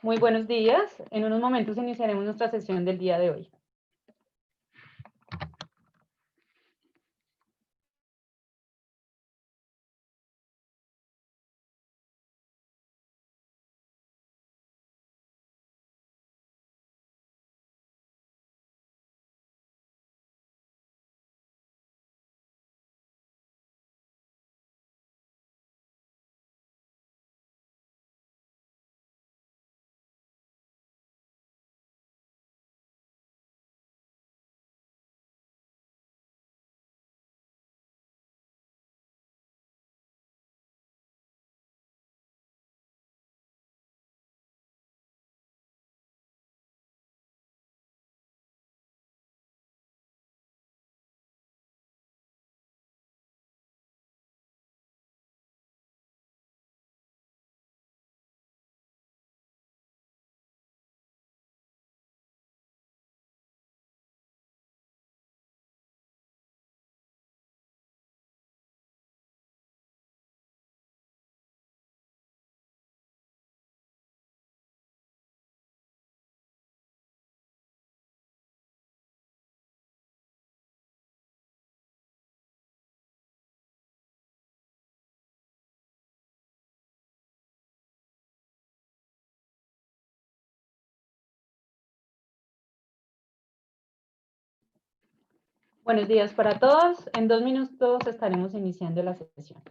Muy buenos días. En unos momentos iniciaremos nuestra sesión del día de hoy. Buenos días para todos. En 2 minutos estaremos iniciando la sesión.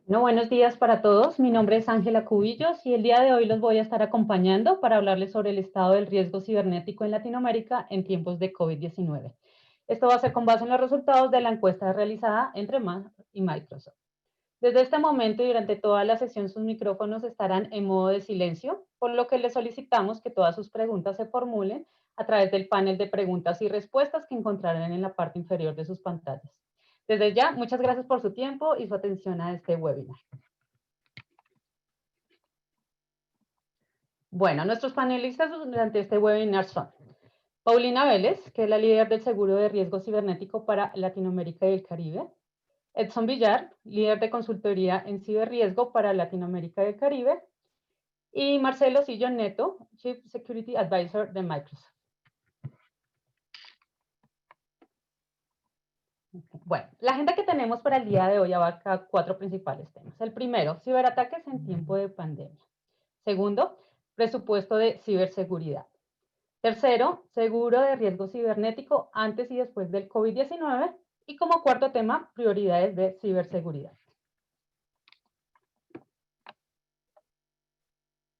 Buenos días para todos. Mi nombre es Ángela Cubillos y el día de hoy los voy a estar acompañando para hablarles sobre el estado del riesgo cibernético en Latinoamérica en tiempos de COVID-19. Esto va a ser con base en los resultados de la encuesta realizada entre MAS y Microsoft. Desde este momento y durante toda la sesión sus micrófonos estarán en modo de silencio, por lo que les solicitamos que todas sus preguntas se formulen a través del panel de preguntas y respuestas que encontrarán en la parte inferior de sus pantallas. Desde ya, muchas gracias por su tiempo y su atención a este webinar. Bueno, nuestros panelistas durante este webinar son Paulina Vélez, que es la líder del seguro de riesgo cibernético para Latinoamérica y el Caribe. Edson Villar, líder de consultoría en ciberriesgo para Latinoamérica y el Caribe. Y Marcelo Sillón Neto, Chief Security Advisor de Microsoft. Bueno, la agenda que tenemos para el día de hoy abarca 4 principales temas. El primero, ciberataques en tiempo de pandemia. Segundo, presupuesto de ciberseguridad. Tercero, seguro de riesgo cibernético antes y después del COVID-19. Y como cuarto tema, prioridades de ciberseguridad.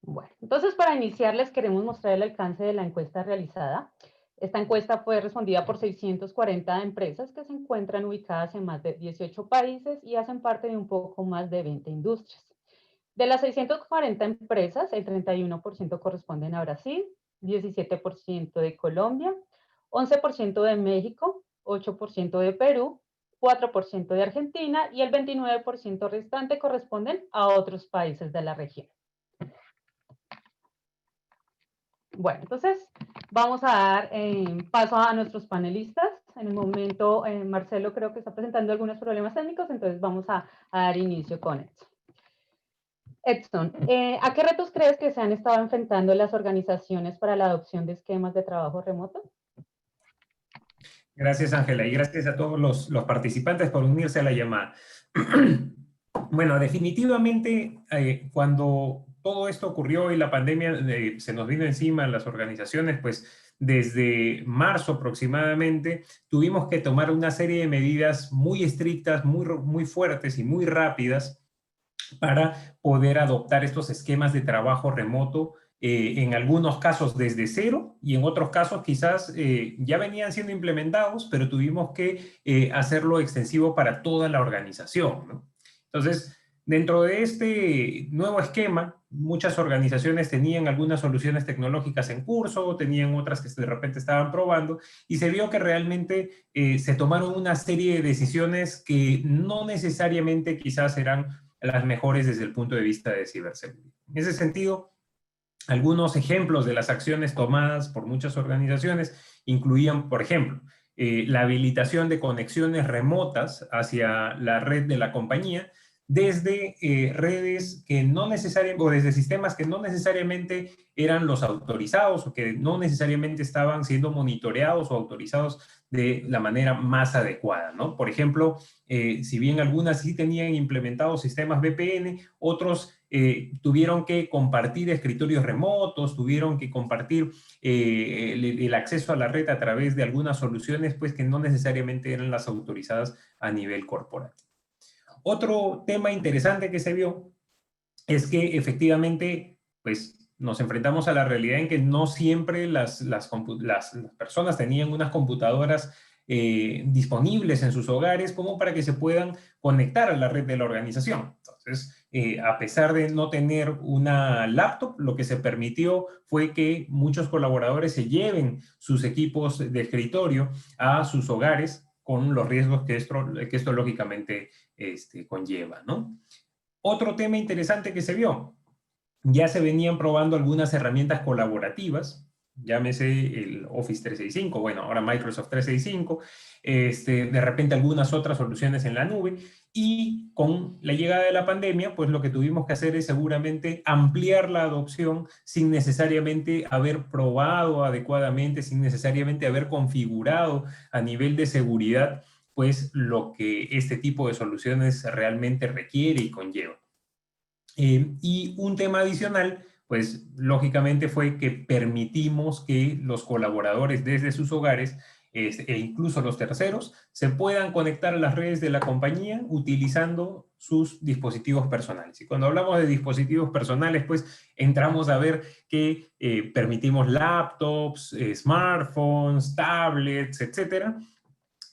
Bueno, entonces para iniciar les queremos mostrar el alcance de la encuesta realizada. Esta encuesta fue respondida por 640 empresas que se encuentran ubicadas en más de 18 países y hacen parte de un poco más de 20 industrias. De las 640 empresas, el 31% corresponden a Brasil, 17% de Colombia, 11% de México, 8% de Perú, 4% de Argentina y el 29% restante corresponden a otros países de la región. Bueno, entonces vamos a dar paso a nuestros panelistas. En el momento, Marcelo creo que está presentando algunos problemas técnicos, entonces vamos a dar inicio con esto. Edson, ¿a qué retos crees que se han estado enfrentando las organizaciones para la adopción de esquemas de trabajo remoto? Gracias, Ángela, y gracias a todos los participantes por unirse a la llamada. Bueno, definitivamente, cuando todo esto ocurrió y la pandemia se nos vino encima a las organizaciones, pues desde marzo aproximadamente tuvimos que tomar una serie de medidas muy estrictas, muy fuertes y muy rápidas para poder adoptar estos esquemas de trabajo remoto, en algunos casos desde cero y en otros casos quizás ya venían siendo implementados, pero tuvimos que hacerlo extensivo para toda la organización, ¿no? Entonces, dentro de este nuevo esquema, muchas organizaciones tenían algunas soluciones tecnológicas en curso, tenían otras que de repente estaban probando, y se vio que realmente se tomaron una serie de decisiones que no necesariamente quizás eran las mejores desde el punto de vista de ciberseguridad. En ese sentido, algunos ejemplos de las acciones tomadas por muchas organizaciones incluían, por ejemplo, la habilitación de conexiones remotas hacia la red de la compañía desde redes que no necesariamente, o desde sistemas que no necesariamente eran los autorizados o que no necesariamente estaban siendo monitoreados o autorizados de la manera más adecuada, ¿no? Por ejemplo, si bien algunas sí tenían implementados sistemas VPN, otros tuvieron que compartir escritorios remotos, tuvieron que compartir el acceso a la red a través de algunas soluciones pues, que no necesariamente eran las autorizadas a nivel corporativo. Otro tema interesante que se vio es que efectivamente pues, nos enfrentamos a la realidad en que no siempre las personas tenían unas computadoras disponibles en sus hogares como para que se puedan conectar a la red de la organización. Entonces, a pesar de no tener una laptop, lo que se permitió fue que muchos colaboradores se lleven sus equipos de escritorio a sus hogares con los riesgos que esto lógicamente conlleva, ¿no? Otro tema interesante que se vio, ya se venían probando algunas herramientas colaborativas, llámese el Office 365, bueno, ahora Microsoft 365, de repente algunas otras soluciones en la nube, y con la llegada de la pandemia, pues lo que tuvimos que hacer es seguramente ampliar la adopción sin necesariamente haber probado adecuadamente, sin necesariamente haber configurado a nivel de seguridad, pues lo que este tipo de soluciones realmente requiere y conlleva. Y un tema adicional, pues lógicamente fue que permitimos que los colaboradores desde sus hogares e incluso los terceros se puedan conectar a las redes de la compañía utilizando sus dispositivos personales. Y cuando hablamos de dispositivos personales, pues entramos a ver que permitimos laptops, smartphones, tablets, etcétera.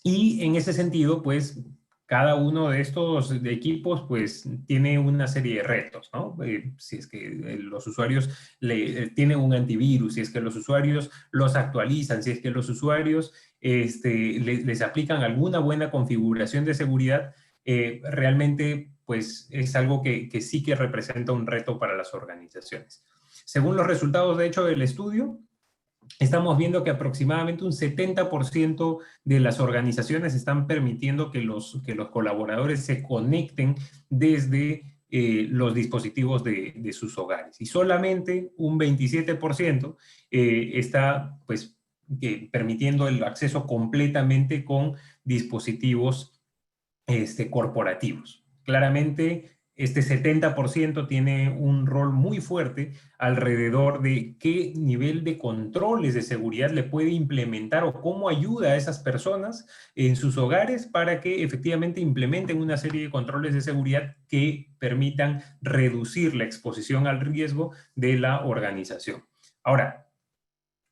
Y en ese sentido, pues cada uno de estos equipos pues tiene una serie de retos, ¿no? Si es que los usuarios tienen un antivirus, si es que los usuarios los actualizan, si es que los usuarios les aplican alguna buena configuración de seguridad, realmente pues es algo que sí que representa un reto para las organizaciones. Según los resultados, de hecho, del estudio, estamos viendo que aproximadamente un 70% de las organizaciones están permitiendo que los colaboradores se conecten desde los dispositivos de sus hogares. Y solamente un 27% está pues, permitiendo el acceso completamente con dispositivos corporativos. Claramente, este 70% tiene un rol muy fuerte alrededor de qué nivel de controles de seguridad le puede implementar o cómo ayuda a esas personas en sus hogares para que efectivamente implementen una serie de controles de seguridad que permitan reducir la exposición al riesgo de la organización. Ahora,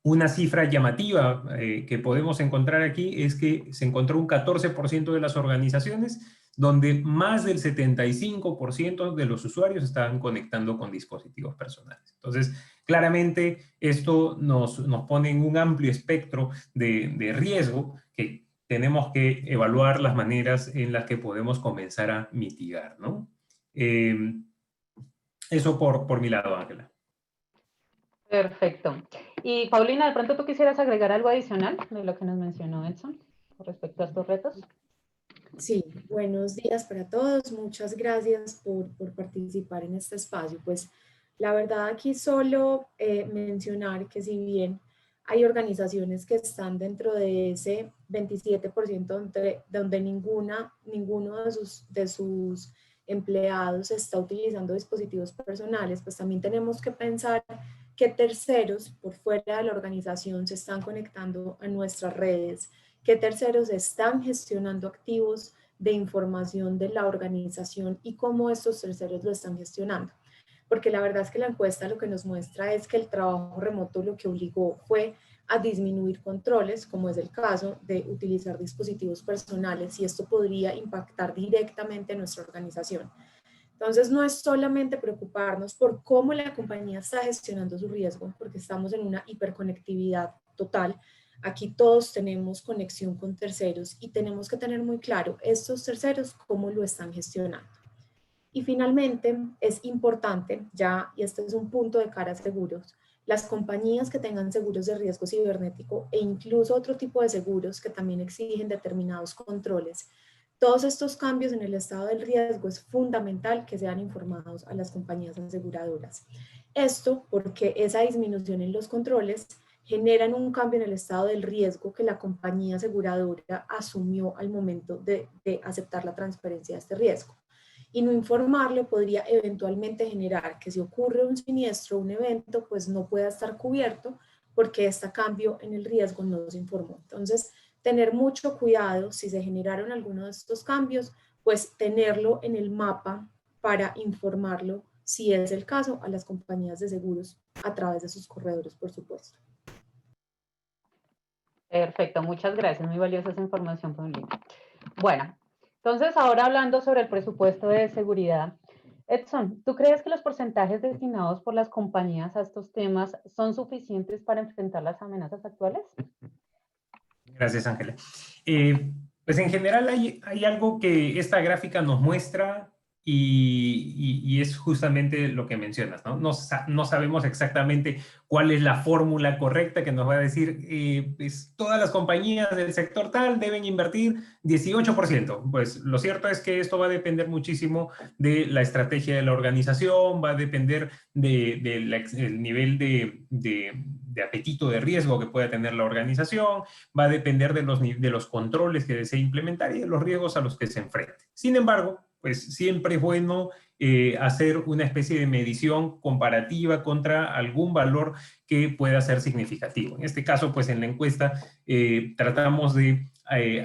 una cifra llamativa que podemos encontrar aquí es que se encontró un 14% de las organizaciones donde más del 75% de los usuarios estaban conectando con dispositivos personales. Entonces, claramente esto nos pone en un amplio espectro de riesgo que tenemos que evaluar las maneras en las que podemos comenzar a mitigar, ¿no? Eso por mi lado, Ángela. Perfecto. Y Paulina, de pronto tú quisieras agregar algo adicional de lo que nos mencionó Edson con respecto a estos retos. Sí, buenos días para todos. Muchas gracias por participar en este espacio. Pues la verdad aquí solo mencionar que si bien hay organizaciones que están dentro de ese 27% donde ninguno de sus empleados está utilizando dispositivos personales, pues también tenemos que pensar que terceros por fuera de la organización se están conectando a nuestras redes, que terceros están gestionando activos de información de la organización y cómo estos terceros lo están gestionando. Porque la verdad es que la encuesta lo que nos muestra es que el trabajo remoto lo que obligó fue a disminuir controles, como es el caso de utilizar dispositivos personales, y esto podría impactar directamente a nuestra organización. Entonces, no es solamente preocuparnos por cómo la compañía está gestionando su riesgo, porque estamos en una hiperconectividad total. Aquí todos tenemos conexión con terceros y tenemos que tener muy claro estos terceros cómo lo están gestionando. Y finalmente, es importante, y este es un punto de cara a seguros, las compañías que tengan seguros de riesgo cibernético e incluso otro tipo de seguros que también exigen determinados controles. Todos estos cambios en el estado del riesgo es fundamental que sean informados a las compañías aseguradoras. Esto porque esa disminución en los controles generan un cambio en el estado del riesgo que la compañía aseguradora asumió al momento de aceptar la transferencia de este riesgo. Y no informarlo podría eventualmente generar que si ocurre un siniestro, un evento, pues no pueda estar cubierto porque este cambio en el riesgo no se informó. Entonces, tener mucho cuidado si se generaron algunos de estos cambios, pues tenerlo en el mapa para informarlo, si es el caso, a las compañías de seguros a través de sus corredores, por supuesto. Perfecto, muchas gracias, muy valiosa esa información, Paulina. Bueno, entonces ahora hablando sobre el presupuesto de seguridad, Edson, ¿tú crees que los porcentajes destinados por las compañías a estos temas son suficientes para enfrentar las amenazas actuales? Gracias, Ángela. Pues en general hay algo que esta gráfica nos muestra y es justamente lo que mencionas, ¿no? No sabemos exactamente cuál es la fórmula correcta que nos va a decir, pues todas las compañías del sector tal deben invertir 18%. Pues lo cierto es que esto va a depender muchísimo de la estrategia de la organización, va a depender del nivel de apetito de riesgo que pueda tener la organización, va a depender de los controles que desee implementar y de los riesgos a los que se enfrente. Sin embargo, pues siempre es bueno hacer una especie de medición comparativa contra algún valor que pueda ser significativo. En este caso, pues en la encuesta tratamos de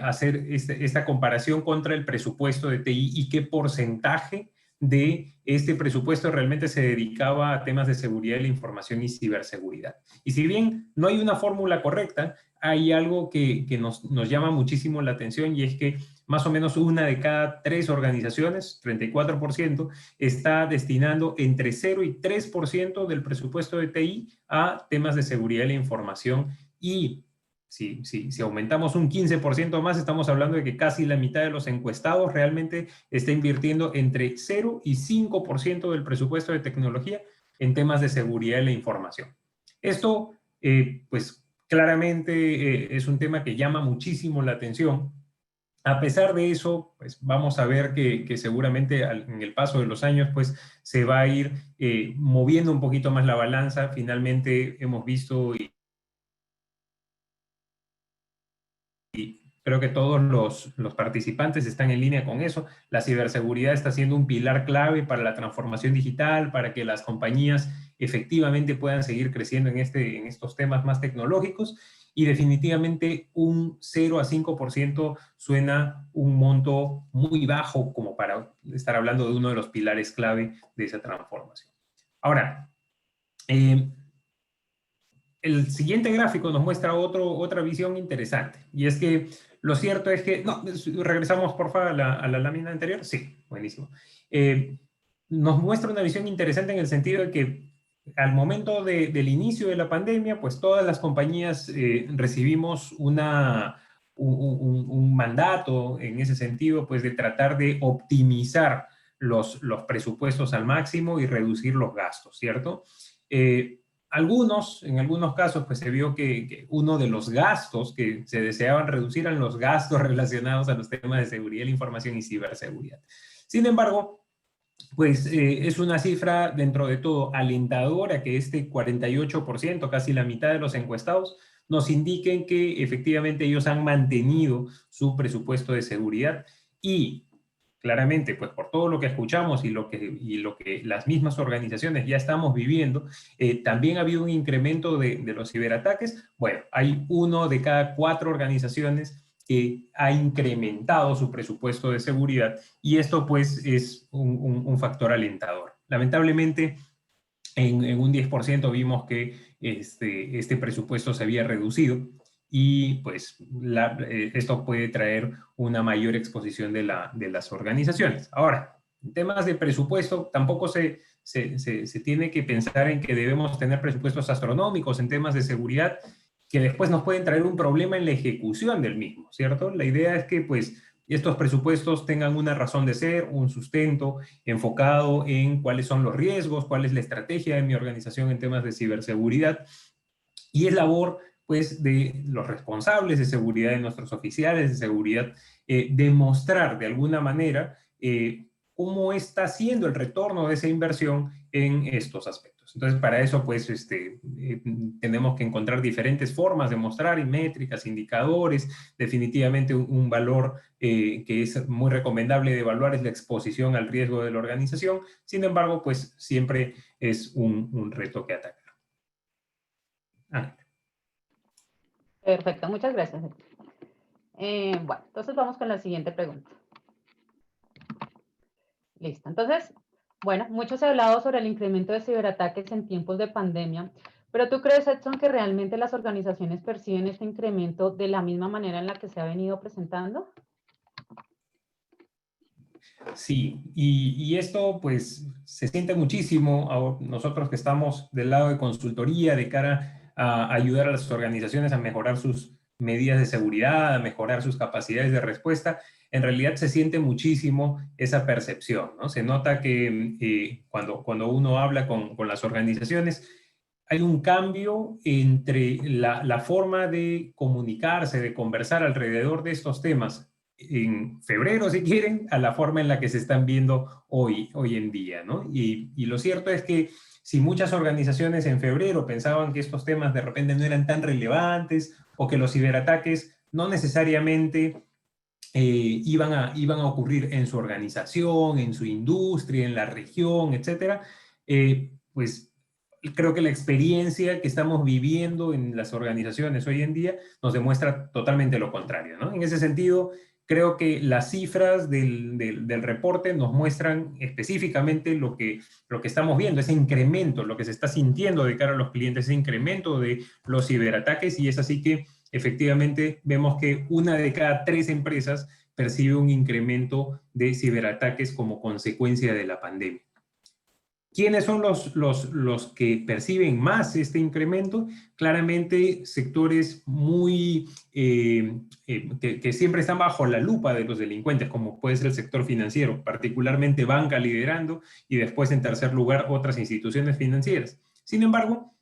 hacer esta comparación contra el presupuesto de TI y qué porcentaje de este presupuesto realmente se dedicaba a temas de seguridad de la información y ciberseguridad. Y si bien no hay una fórmula correcta, hay algo que nos llama muchísimo la atención y es que más o menos una de cada 3 organizaciones, 34%, está destinando entre 0 y 3% del presupuesto de TI a temas de seguridad de la información y si aumentamos un 15% más, estamos hablando de que casi la mitad de los encuestados realmente está invirtiendo entre 0 y 5% del presupuesto de tecnología en temas de seguridad de la información. Esto, pues claramente es un tema que llama muchísimo la atención. A pesar de eso, pues vamos a ver que seguramente en el paso de los años pues se va a ir moviendo un poquito más la balanza. Finalmente hemos visto Creo que todos los participantes están en línea con eso. La ciberseguridad está siendo un pilar clave para la transformación digital, para que las compañías efectivamente puedan seguir creciendo en estos temas más tecnológicos. Y definitivamente un 0 a 5% suena un monto muy bajo como para estar hablando de uno de los pilares clave de esa transformación. Ahora, el siguiente gráfico nos muestra otra visión interesante, y es que lo cierto es que, no, regresamos por favor a la lámina anterior, sí, buenísimo. Nos muestra una visión interesante en el sentido de que al momento del inicio de la pandemia, pues todas las compañías recibimos un mandato en ese sentido, pues de tratar de optimizar los presupuestos al máximo y reducir los gastos, ¿cierto? En algunos casos, pues se vio que uno de los gastos que se deseaban reducir eran los gastos relacionados a los temas de seguridad de la información y ciberseguridad. Sin embargo, pues es una cifra dentro de todo alentadora que este 48%, casi la mitad de los encuestados, nos indiquen que efectivamente ellos han mantenido su presupuesto de seguridad y claramente, pues por todo lo que escuchamos y lo que las mismas organizaciones ya estamos viviendo, también ha habido un incremento de los ciberataques. Bueno, hay 1 de cada 4 organizaciones que ha incrementado su presupuesto de seguridad y esto pues es un factor alentador. Lamentablemente, en un 10% vimos que este presupuesto se había reducido y pues esto puede traer una mayor exposición de las organizaciones. Ahora, en temas de presupuesto, tampoco se tiene que pensar en que debemos tener presupuestos astronómicos en temas de seguridad que después nos pueden traer un problema en la ejecución del mismo, ¿cierto? La idea es que pues estos presupuestos tengan una razón de ser, un sustento enfocado en cuáles son los riesgos, cuál es la estrategia de mi organización en temas de ciberseguridad, y es labor pues de los responsables de seguridad, de nuestros oficiales de seguridad, demostrar de alguna manera cómo está siendo el retorno de esa inversión en estos aspectos. Entonces, para eso, pues, tenemos que encontrar diferentes formas de mostrar, y métricas, indicadores. Definitivamente un valor que es muy recomendable de evaluar es la exposición al riesgo de la organización. Sin embargo, pues, siempre es un reto que atacar. Perfecto, muchas gracias. Bueno, entonces vamos con la siguiente pregunta. Listo, entonces, bueno, mucho se ha hablado sobre el incremento de ciberataques en tiempos de pandemia, pero ¿tú crees, Edson, que realmente las organizaciones perciben este incremento de la misma manera en la que se ha venido presentando? Sí, y esto pues se siente muchísimo a nosotros que estamos del lado de consultoría de cara a ayudar a las organizaciones a mejorar sus medidas de seguridad, a mejorar sus capacidades de respuesta. En realidad se siente muchísimo esa percepción, ¿no? Se nota que cuando uno habla con las organizaciones, hay un cambio entre la forma de comunicarse, de conversar alrededor de estos temas en febrero, si quieren, a la forma en la que se están viendo hoy en día, ¿no? Y lo cierto es que si muchas organizaciones en febrero pensaban que estos temas de repente no eran tan relevantes o que los ciberataques no necesariamente iban a ocurrir en su organización, en su industria, en la región, etcétera, pues creo que la experiencia que estamos viviendo en las organizaciones hoy en día nos demuestra totalmente lo contrario, ¿no? En ese sentido, creo que las cifras del reporte nos muestran específicamente lo que estamos viendo, ese incremento, lo que se está sintiendo de cara a los clientes, ese incremento de los ciberataques, y es así que efectivamente vemos que 1 de cada 3 empresas percibe un incremento de ciberataques como consecuencia de la pandemia. ¿Quiénes son los que perciben más este incremento? Claramente sectores muy que siempre están bajo la lupa de los delincuentes, como puede ser el sector financiero, particularmente banca liderando y después en tercer lugar otras instituciones financieras. Sin embargo,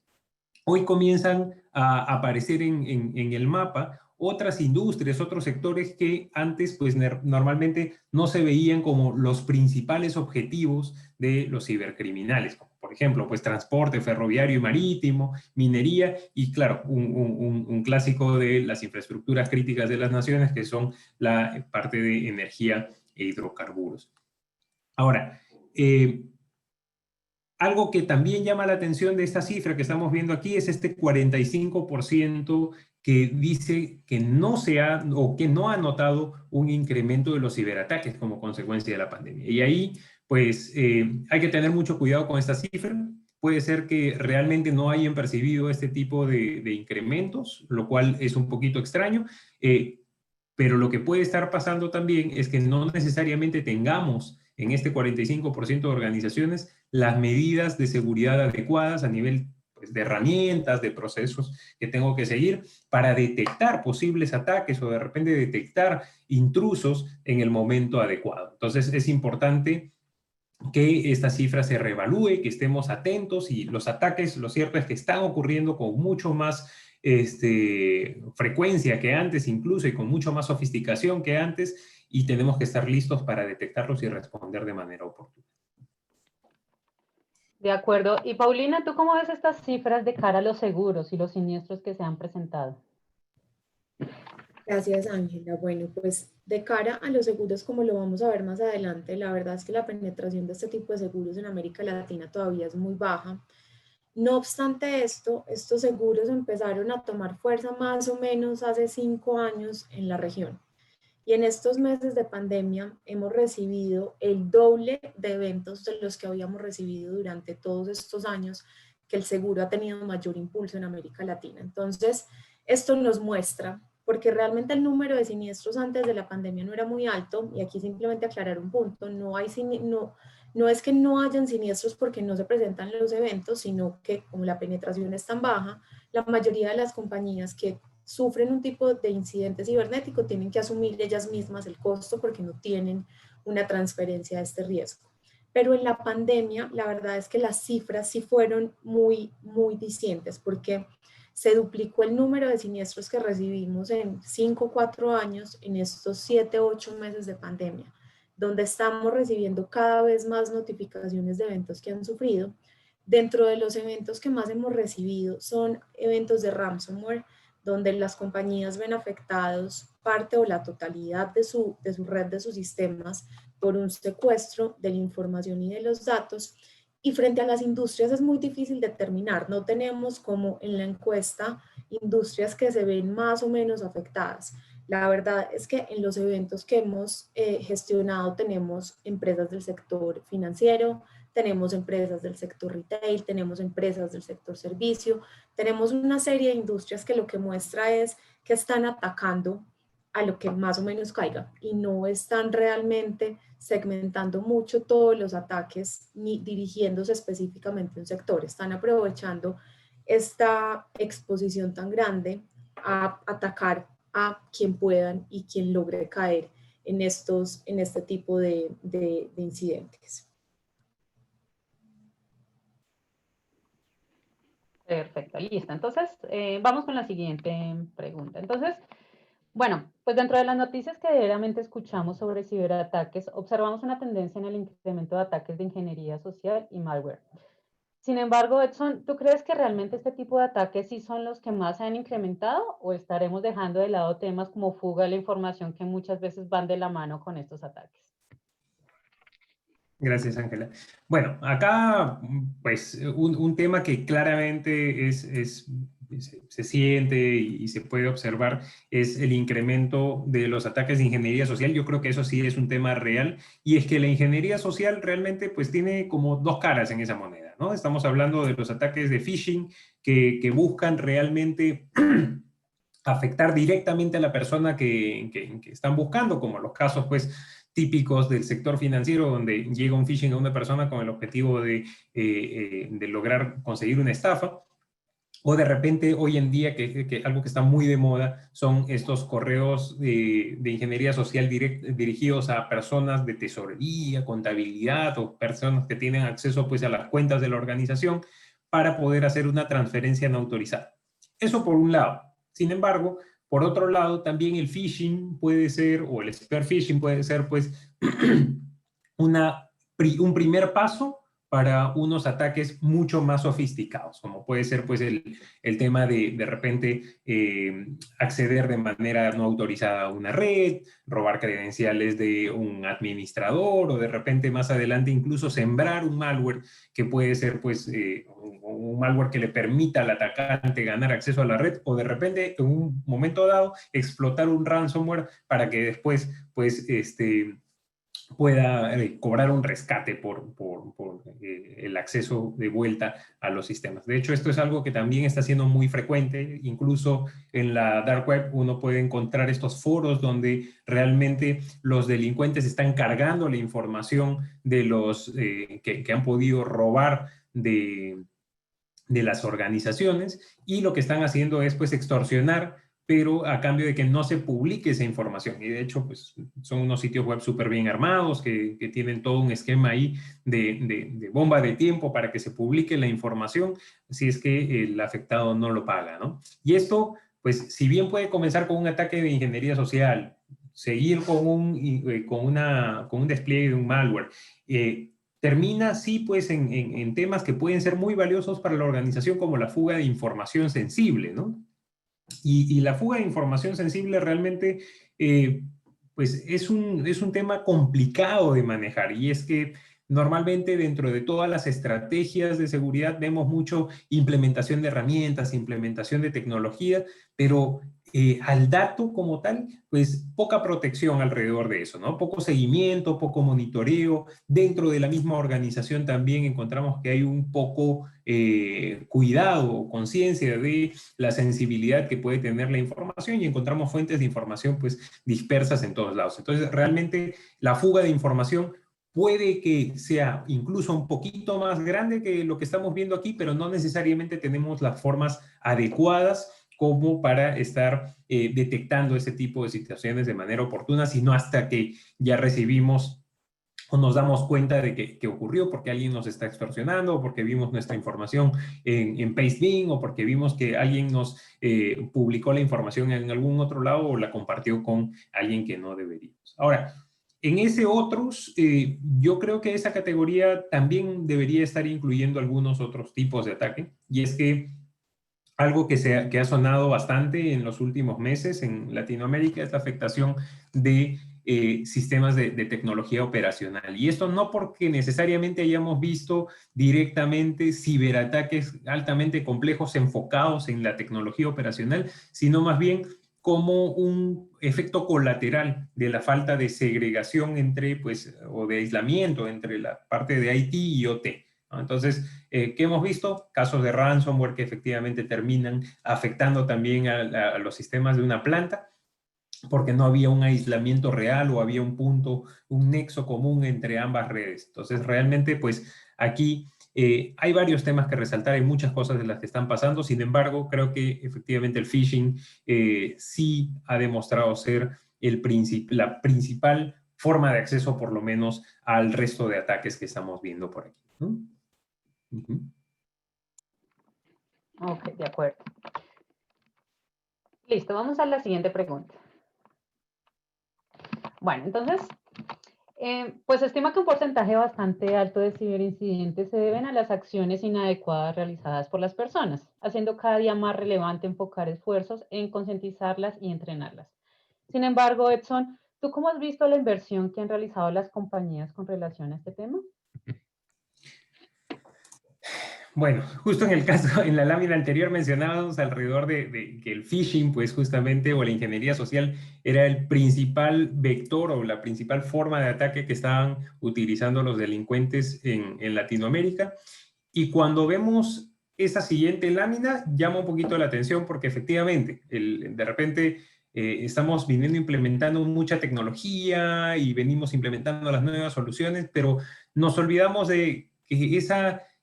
hoy comienzan a aparecer en el mapa otras industrias, otros sectores que antes pues normalmente no se veían como los principales objetivos de los cibercriminales, como por ejemplo pues transporte ferroviario y marítimo, minería y claro, un clásico de las infraestructuras críticas de las naciones que son la parte de energía e hidrocarburos. Ahora, algo que también llama la atención de esta cifra que estamos viendo aquí es este 45% que dice que no se ha o que no ha notado un incremento de los ciberataques como consecuencia de la pandemia. Y ahí, pues, hay que tener mucho cuidado con esta cifra. Puede ser que realmente no hayan percibido este tipo de incrementos, lo cual es un poquito extraño. Pero lo que puede estar pasando también es que no necesariamente tengamos en este 45% de organizaciones las medidas de seguridad adecuadas a nivel pues, de herramientas, de procesos que tengo que seguir para detectar posibles ataques o de repente detectar intrusos en el momento adecuado. Entonces es importante que esta cifra se reevalúe, que estemos atentos y los ataques, lo cierto es que están ocurriendo con mucho más frecuencia que antes incluso y con mucho más sofisticación que antes y tenemos que estar listos para detectarlos y responder de manera oportuna. De acuerdo. Y Paulina, ¿tú cómo ves estas cifras de cara a los seguros y los siniestros que se han presentado? Gracias, Ángela. Bueno, pues de cara a los seguros, como lo vamos a ver más adelante, la verdad es que la penetración de este tipo de seguros en América Latina todavía es muy baja. No obstante esto, estos seguros empezaron a tomar fuerza más o menos hace 5 años en la región. Y en estos meses de pandemia hemos recibido el doble de eventos de los que habíamos recibido durante todos estos años que el seguro ha tenido mayor impulso en América Latina. Entonces, esto nos muestra, porque realmente el número de siniestros antes de la pandemia no era muy alto, y aquí simplemente aclarar un punto, no es que no hayan siniestros porque no se presentan los eventos, sino que como la penetración es tan baja, la mayoría de las compañías que sufren un tipo de incidente cibernético tienen que asumir ellas mismas el costo porque no tienen una transferencia de este riesgo. Pero en la pandemia, la verdad es que las cifras sí fueron muy, muy distintas porque se duplicó el número de siniestros que recibimos en 5 o 4 años en estos 7 o 8 meses de pandemia, donde estamos recibiendo cada vez más notificaciones de eventos que han sufrido. Dentro de los eventos que más hemos recibido son eventos de ransomware, donde las compañías ven afectados parte o la totalidad de su red, de sus sistemas, por un secuestro de la información y de los datos. Y frente a las industrias es muy difícil determinar, no tenemos como en la encuesta industrias que se ven más o menos afectadas. La verdad es que en los eventos que hemos gestionado tenemos empresas del sector financiero, tenemos empresas del sector retail, tenemos empresas del sector servicio, tenemos una serie de industrias que lo que muestra es que están atacando a lo que más o menos caiga y no están realmente segmentando mucho todos los ataques ni dirigiéndose específicamente a un sector, están aprovechando esta exposición tan grande a atacar a quien puedan y quien logre caer en este tipo de incidentes. Perfecto, listo. Entonces, vamos con la siguiente pregunta. Entonces, bueno, pues dentro de las noticias que diariamente escuchamos sobre ciberataques, observamos una tendencia en el incremento de ataques de ingeniería social y malware. Sin embargo, Edson, ¿tú crees que realmente este tipo de ataques sí son los que más se han incrementado o estaremos dejando de lado temas como fuga de la información que muchas veces van de la mano con estos ataques? Gracias, Ángela. Bueno, acá, pues, un tema que claramente se siente y se puede observar es el incremento de los ataques de ingeniería social. Yo creo que eso sí es un tema real y es que la ingeniería social realmente, pues, tiene como dos caras en esa moneda, ¿no? Estamos hablando de los ataques de phishing que buscan realmente afectar directamente a la persona que están buscando, como los casos, pues, típicos del sector financiero, donde llega un phishing a una persona con el objetivo de lograr conseguir una estafa, o de repente hoy en día, que algo que está muy de moda, son estos correos de ingeniería social dirigidos a personas de tesorería, contabilidad, o personas que tienen acceso pues, a las cuentas de la organización para poder hacer una transferencia no autorizada. Eso por un lado. Sin embargo, Por otro lado, también el phishing puede ser, o el spear phishing puede ser, pues, un primer paso para unos ataques mucho más sofisticados, como puede ser pues el tema de repente acceder de manera no autorizada a una red, robar credenciales de un administrador o de repente más adelante incluso sembrar un malware que puede ser pues un malware que le permita al atacante ganar acceso a la red o de repente en un momento dado explotar un ransomware para que después pues pueda cobrar un rescate por el acceso de vuelta a los sistemas. De hecho, esto es algo que también está siendo muy frecuente. Incluso en la dark web uno puede encontrar estos foros donde realmente los delincuentes están cargando la información de los que han podido robar de las organizaciones y lo que están haciendo es pues extorsionar, pero a cambio de que no se publique esa información. Y de hecho, pues son unos sitios web súper bien armados que tienen todo un esquema ahí de bomba de tiempo para que se publique la información si es que el afectado no lo paga, ¿no? Y esto, pues, si bien puede comenzar con un ataque de ingeniería social, seguir con un despliegue de un malware, termina, sí, pues en temas que pueden ser muy valiosos para la organización como la fuga de información sensible, ¿no? Y la fuga de información sensible realmente, pues es un tema complicado de manejar y es que normalmente dentro de todas las estrategias de seguridad vemos mucho implementación de herramientas, implementación de tecnología, pero al dato como tal, pues poca protección alrededor de eso, ¿no? Poco seguimiento, poco monitoreo. Dentro de la misma organización también encontramos que hay un poco cuidado, conciencia de la sensibilidad que puede tener la información y encontramos fuentes de información pues dispersas en todos lados. Entonces, realmente la fuga de información puede que sea incluso un poquito más grande que lo que estamos viendo aquí, pero no necesariamente tenemos las formas adecuadas como para estar detectando ese tipo de situaciones de manera oportuna, sino hasta que ya recibimos o nos damos cuenta de que ocurrió porque alguien nos está extorsionando, o porque vimos nuestra información en Pastebin, o porque vimos que alguien nos publicó la información en algún otro lado o la compartió con alguien que no deberíamos. Ahora, en ese otros, yo creo que esa categoría también debería estar incluyendo algunos otros tipos de ataque, y es que algo que ha sonado bastante en los últimos meses en Latinoamérica es la afectación de sistemas de tecnología operacional. Y esto no porque necesariamente hayamos visto directamente ciberataques altamente complejos enfocados en la tecnología operacional, sino más bien como un efecto colateral de la falta de segregación entre, pues, o de aislamiento entre la parte de IT y OT, ¿no? Entonces, ¿qué hemos visto? Casos de ransomware que efectivamente terminan afectando también a los sistemas de una planta porque no había un aislamiento real o había un punto, un nexo común entre ambas redes. Entonces, realmente, pues aquí hay varios temas que resaltar, hay muchas cosas de las que están pasando. Sin embargo, creo que efectivamente el phishing sí ha demostrado ser la principal forma de acceso, por lo menos, al resto de ataques que estamos viendo por aquí, ¿no? Ok, de acuerdo. Listo, vamos a la siguiente pregunta. Bueno, entonces, pues se estima que un porcentaje bastante alto de ciberincidentes se deben a las acciones inadecuadas realizadas por las personas, haciendo cada día más relevante enfocar esfuerzos en concientizarlas y entrenarlas. Sin embargo, Edson, ¿tú cómo has visto la inversión que han realizado las compañías con relación a este tema? Bueno, justo en el caso, en la lámina anterior mencionábamos alrededor de que el phishing, pues justamente, o la ingeniería social, era el principal vector o la principal forma de ataque que estaban utilizando los delincuentes en Latinoamérica. Y cuando vemos esa siguiente lámina, llama un poquito la atención porque efectivamente, de repente estamos viniendo implementando mucha tecnología y venimos implementando las nuevas soluciones, pero nos olvidamos de que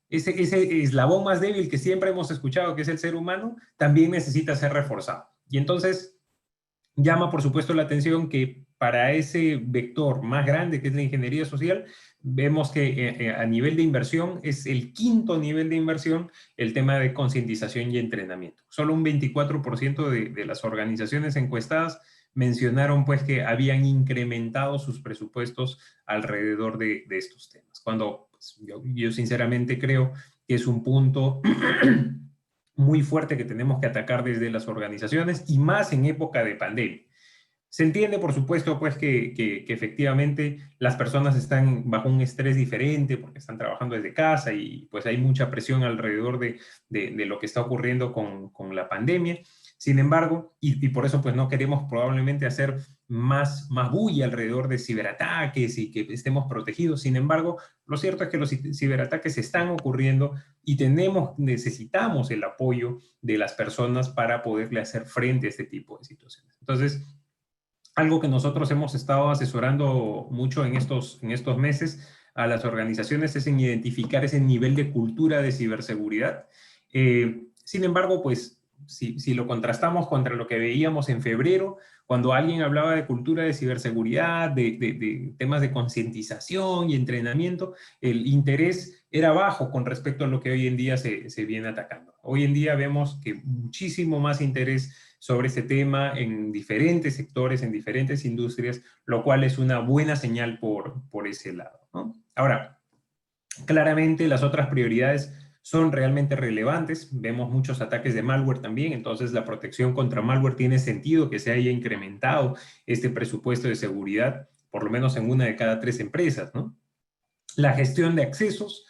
ese eslabón más débil que siempre hemos escuchado, que es el ser humano, también necesita ser reforzado. Y entonces llama, por supuesto, la atención que para ese vector más grande, que es la ingeniería social, vemos que a nivel de inversión es el quinto nivel de inversión el tema de concientización y entrenamiento. Solo un 24% de las organizaciones encuestadas mencionaron pues que habían incrementado sus presupuestos alrededor de estos temas. Cuando pues, yo sinceramente creo que es un punto muy fuerte que tenemos que atacar desde las organizaciones y más en época de pandemia. Se entiende, por supuesto, pues que efectivamente las personas están bajo un estrés diferente porque están trabajando desde casa y pues hay mucha presión alrededor de lo que está ocurriendo con la pandemia. Sin embargo, y por eso pues no queremos probablemente hacer más bulla alrededor de ciberataques y que estemos protegidos. Sin embargo, lo cierto es que los ciberataques están ocurriendo y necesitamos el apoyo de las personas para poderle hacer frente a este tipo de situaciones. Entonces, algo que nosotros hemos estado asesorando mucho en estos meses a las organizaciones es en identificar ese nivel de cultura de ciberseguridad. Sin embargo, pues, si lo contrastamos contra lo que veíamos en febrero, cuando alguien hablaba de cultura de ciberseguridad, de temas de concientización y entrenamiento, el interés era bajo con respecto a lo que hoy en día se viene atacando. Hoy en día vemos que muchísimo más interés sobre este tema en diferentes sectores, en diferentes industrias, lo cual es una buena señal por ese lado, ¿no? Ahora, claramente las otras prioridades son realmente relevantes. Vemos muchos ataques de malware también, entonces la protección contra malware tiene sentido que se haya incrementado este presupuesto de seguridad, por lo menos en una de cada 3 empresas, ¿no? La gestión de accesos,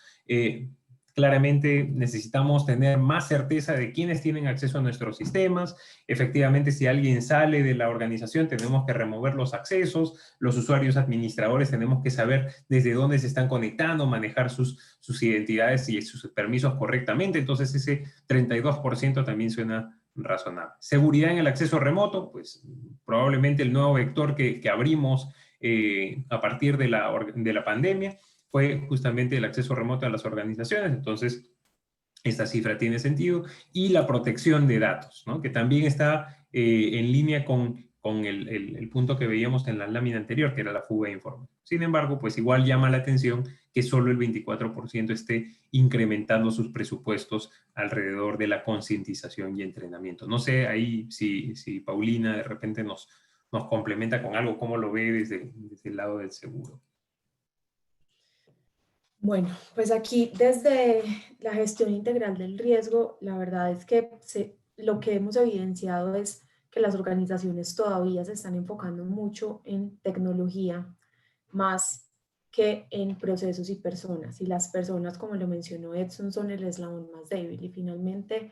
claramente necesitamos tener más certeza de quiénes tienen acceso a nuestros sistemas. Efectivamente, si alguien sale de la organización, tenemos que remover los accesos. Los usuarios administradores tenemos que saber desde dónde se están conectando, manejar sus identidades y sus permisos correctamente. Entonces, ese 32% también suena razonable. Seguridad en el acceso remoto, pues probablemente el nuevo vector que abrimos a partir de la pandemia fue justamente el acceso remoto a las organizaciones. Entonces, esta cifra tiene sentido. Y la protección de datos, ¿no? Que también está en línea con el punto que veíamos en la lámina anterior, que era la fuga de información. Sin embargo, pues igual llama la atención que solo el 24% esté incrementando sus presupuestos alrededor de la concientización y entrenamiento. No sé ahí si Paulina de repente nos complementa con algo, cómo lo ve desde el lado del seguro. Bueno, pues aquí desde la gestión integral del riesgo, la verdad es que lo que hemos evidenciado es que las organizaciones todavía se están enfocando mucho en tecnología más que en procesos y personas. Y las personas, como lo mencionó Edson, son el eslabón más débil. Y finalmente,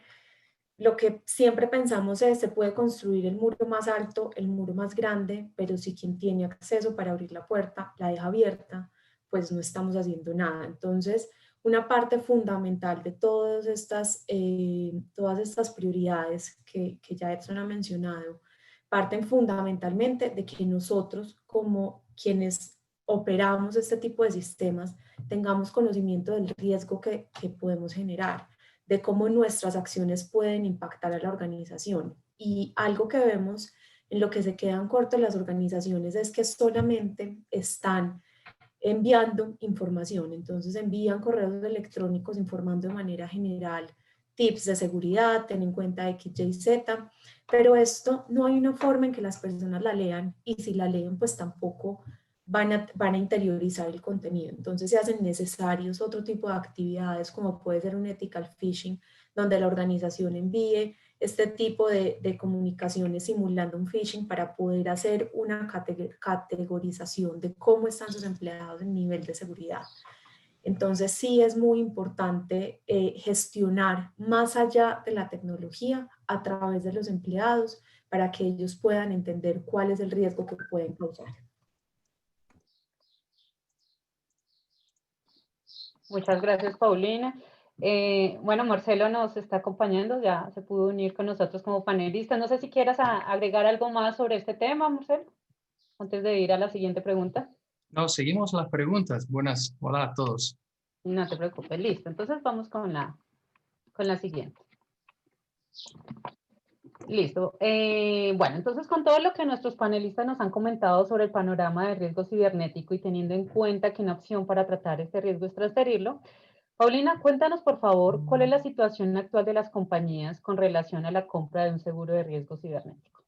lo que siempre pensamos es, se puede construir el muro más alto, el muro más grande, pero si quien tiene acceso para abrir la puerta la deja abierta, pues no estamos haciendo nada. Entonces, una parte fundamental de todas estas prioridades que ya Edson ha mencionado, parten fundamentalmente de que nosotros, como quienes operamos este tipo de sistemas, tengamos conocimiento del riesgo que podemos generar, de cómo nuestras acciones pueden impactar a la organización. Y algo que vemos en lo que se quedan cortas las organizaciones es que solamente están enviando información. Entonces envían correos electrónicos informando de manera general tips de seguridad, ten en cuenta X, Y, Z, pero esto no hay una forma en que las personas la lean, y si la leen pues tampoco van a interiorizar el contenido. Entonces se hacen necesarios otro tipo de actividades, como puede ser un ethical phishing, donde la organización envíe este tipo de comunicaciones simulando un phishing para poder hacer una categorización de cómo están sus empleados en nivel de seguridad. Entonces sí es muy importante gestionar más allá de la tecnología a través de los empleados para que ellos puedan entender cuál es el riesgo que pueden causar. Muchas gracias, Paulina. Bueno, Marcelo nos está acompañando, ya se pudo unir con nosotros como panelista. No sé si quieras agregar algo más sobre este tema, Marcelo, antes de ir a la siguiente pregunta. No, seguimos las preguntas. Buenas, hola a todos. No te preocupes, listo. Entonces vamos con la siguiente. Listo. Bueno, entonces con todo lo que nuestros panelistas nos han comentado sobre el panorama de riesgo cibernético y teniendo en cuenta que una opción para tratar este riesgo es transferirlo, Paulina, cuéntanos por favor cuál es la situación actual de las compañías con relación a la compra de un seguro de riesgo cibernético.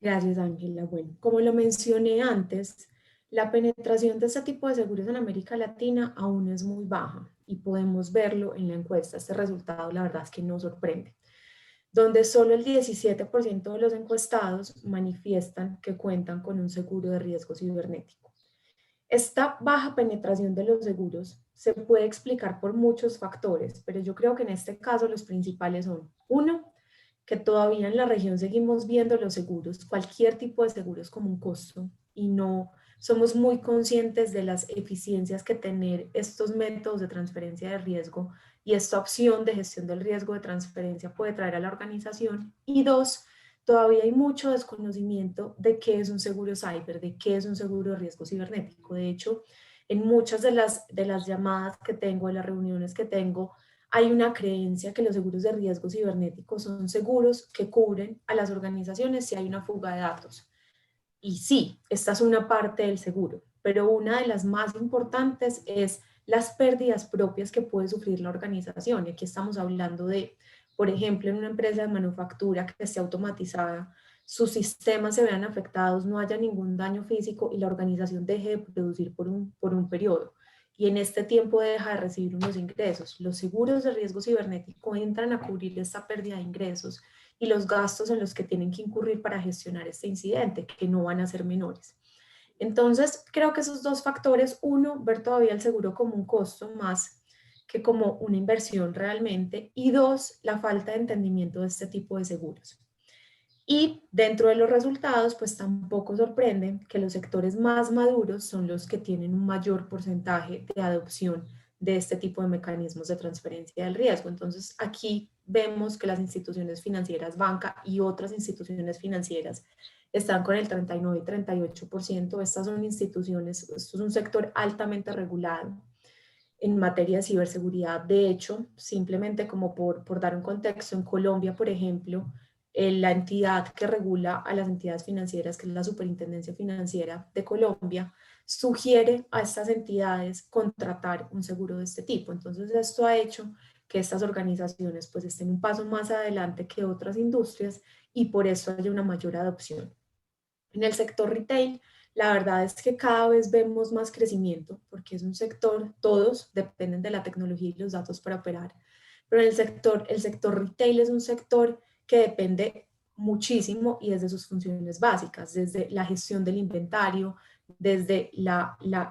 Gracias, Ángela. Bueno, como lo mencioné antes, la penetración de este tipo de seguros en América Latina aún es muy baja y podemos verlo en la encuesta. Este resultado, la verdad es que no sorprende, donde solo el 17% de los encuestados manifiestan que cuentan con un seguro de riesgo cibernético. Esta baja penetración de los seguros se puede explicar por muchos factores, pero yo creo que en este caso los principales son, uno, que todavía en la región seguimos viendo los seguros, cualquier tipo de seguros como un costo y no somos muy conscientes de las eficiencias que tener estos métodos de transferencia de riesgo y esta opción de gestión del riesgo de transferencia puede traer a la organización. Y dos, todavía hay mucho desconocimiento de qué es un seguro cyber, de qué es un seguro de riesgo cibernético. De hecho, en muchas de las llamadas que tengo, de las reuniones que tengo, hay una creencia que los seguros de riesgo cibernético son seguros que cubren a las organizaciones si hay una fuga de datos. Y sí, esta es una parte del seguro, pero una de las más importantes es las pérdidas propias que puede sufrir la organización. Y aquí estamos hablando de, por ejemplo, en una empresa de manufactura que esté automatizada, sus sistemas se vean afectados, no haya ningún daño físico y la organización deje de producir por un periodo. Y en este tiempo deja de recibir unos ingresos. Los seguros de riesgo cibernético entran a cubrir esta pérdida de ingresos y los gastos en los que tienen que incurrir para gestionar este incidente, que no van a ser menores. Entonces, creo que esos dos factores, uno, ver todavía el seguro como un costo más que como una inversión realmente, y dos, la falta de entendimiento de este tipo de seguros. Y dentro de los resultados, pues tampoco sorprende que los sectores más maduros son los que tienen un mayor porcentaje de adopción de este tipo de mecanismos de transferencia del riesgo. Entonces, aquí vemos que las instituciones financieras, banca y otras instituciones financieras están con el 39 y 38%. Estas son instituciones, esto es un sector altamente regulado en materia de ciberseguridad. De hecho, simplemente como por dar un contexto, en Colombia, por ejemplo, la entidad que regula a las entidades financieras, que es la Superintendencia Financiera de Colombia, sugiere a estas entidades contratar un seguro de este tipo. Entonces, esto ha hecho que estas organizaciones pues estén un paso más adelante que otras industrias y por eso haya una mayor adopción. En el sector retail, la verdad es que cada vez vemos más crecimiento porque es un sector, todos dependen de la tecnología y los datos para operar, pero el sector retail es un sector que depende muchísimo y desde sus funciones básicas, desde la gestión del inventario, desde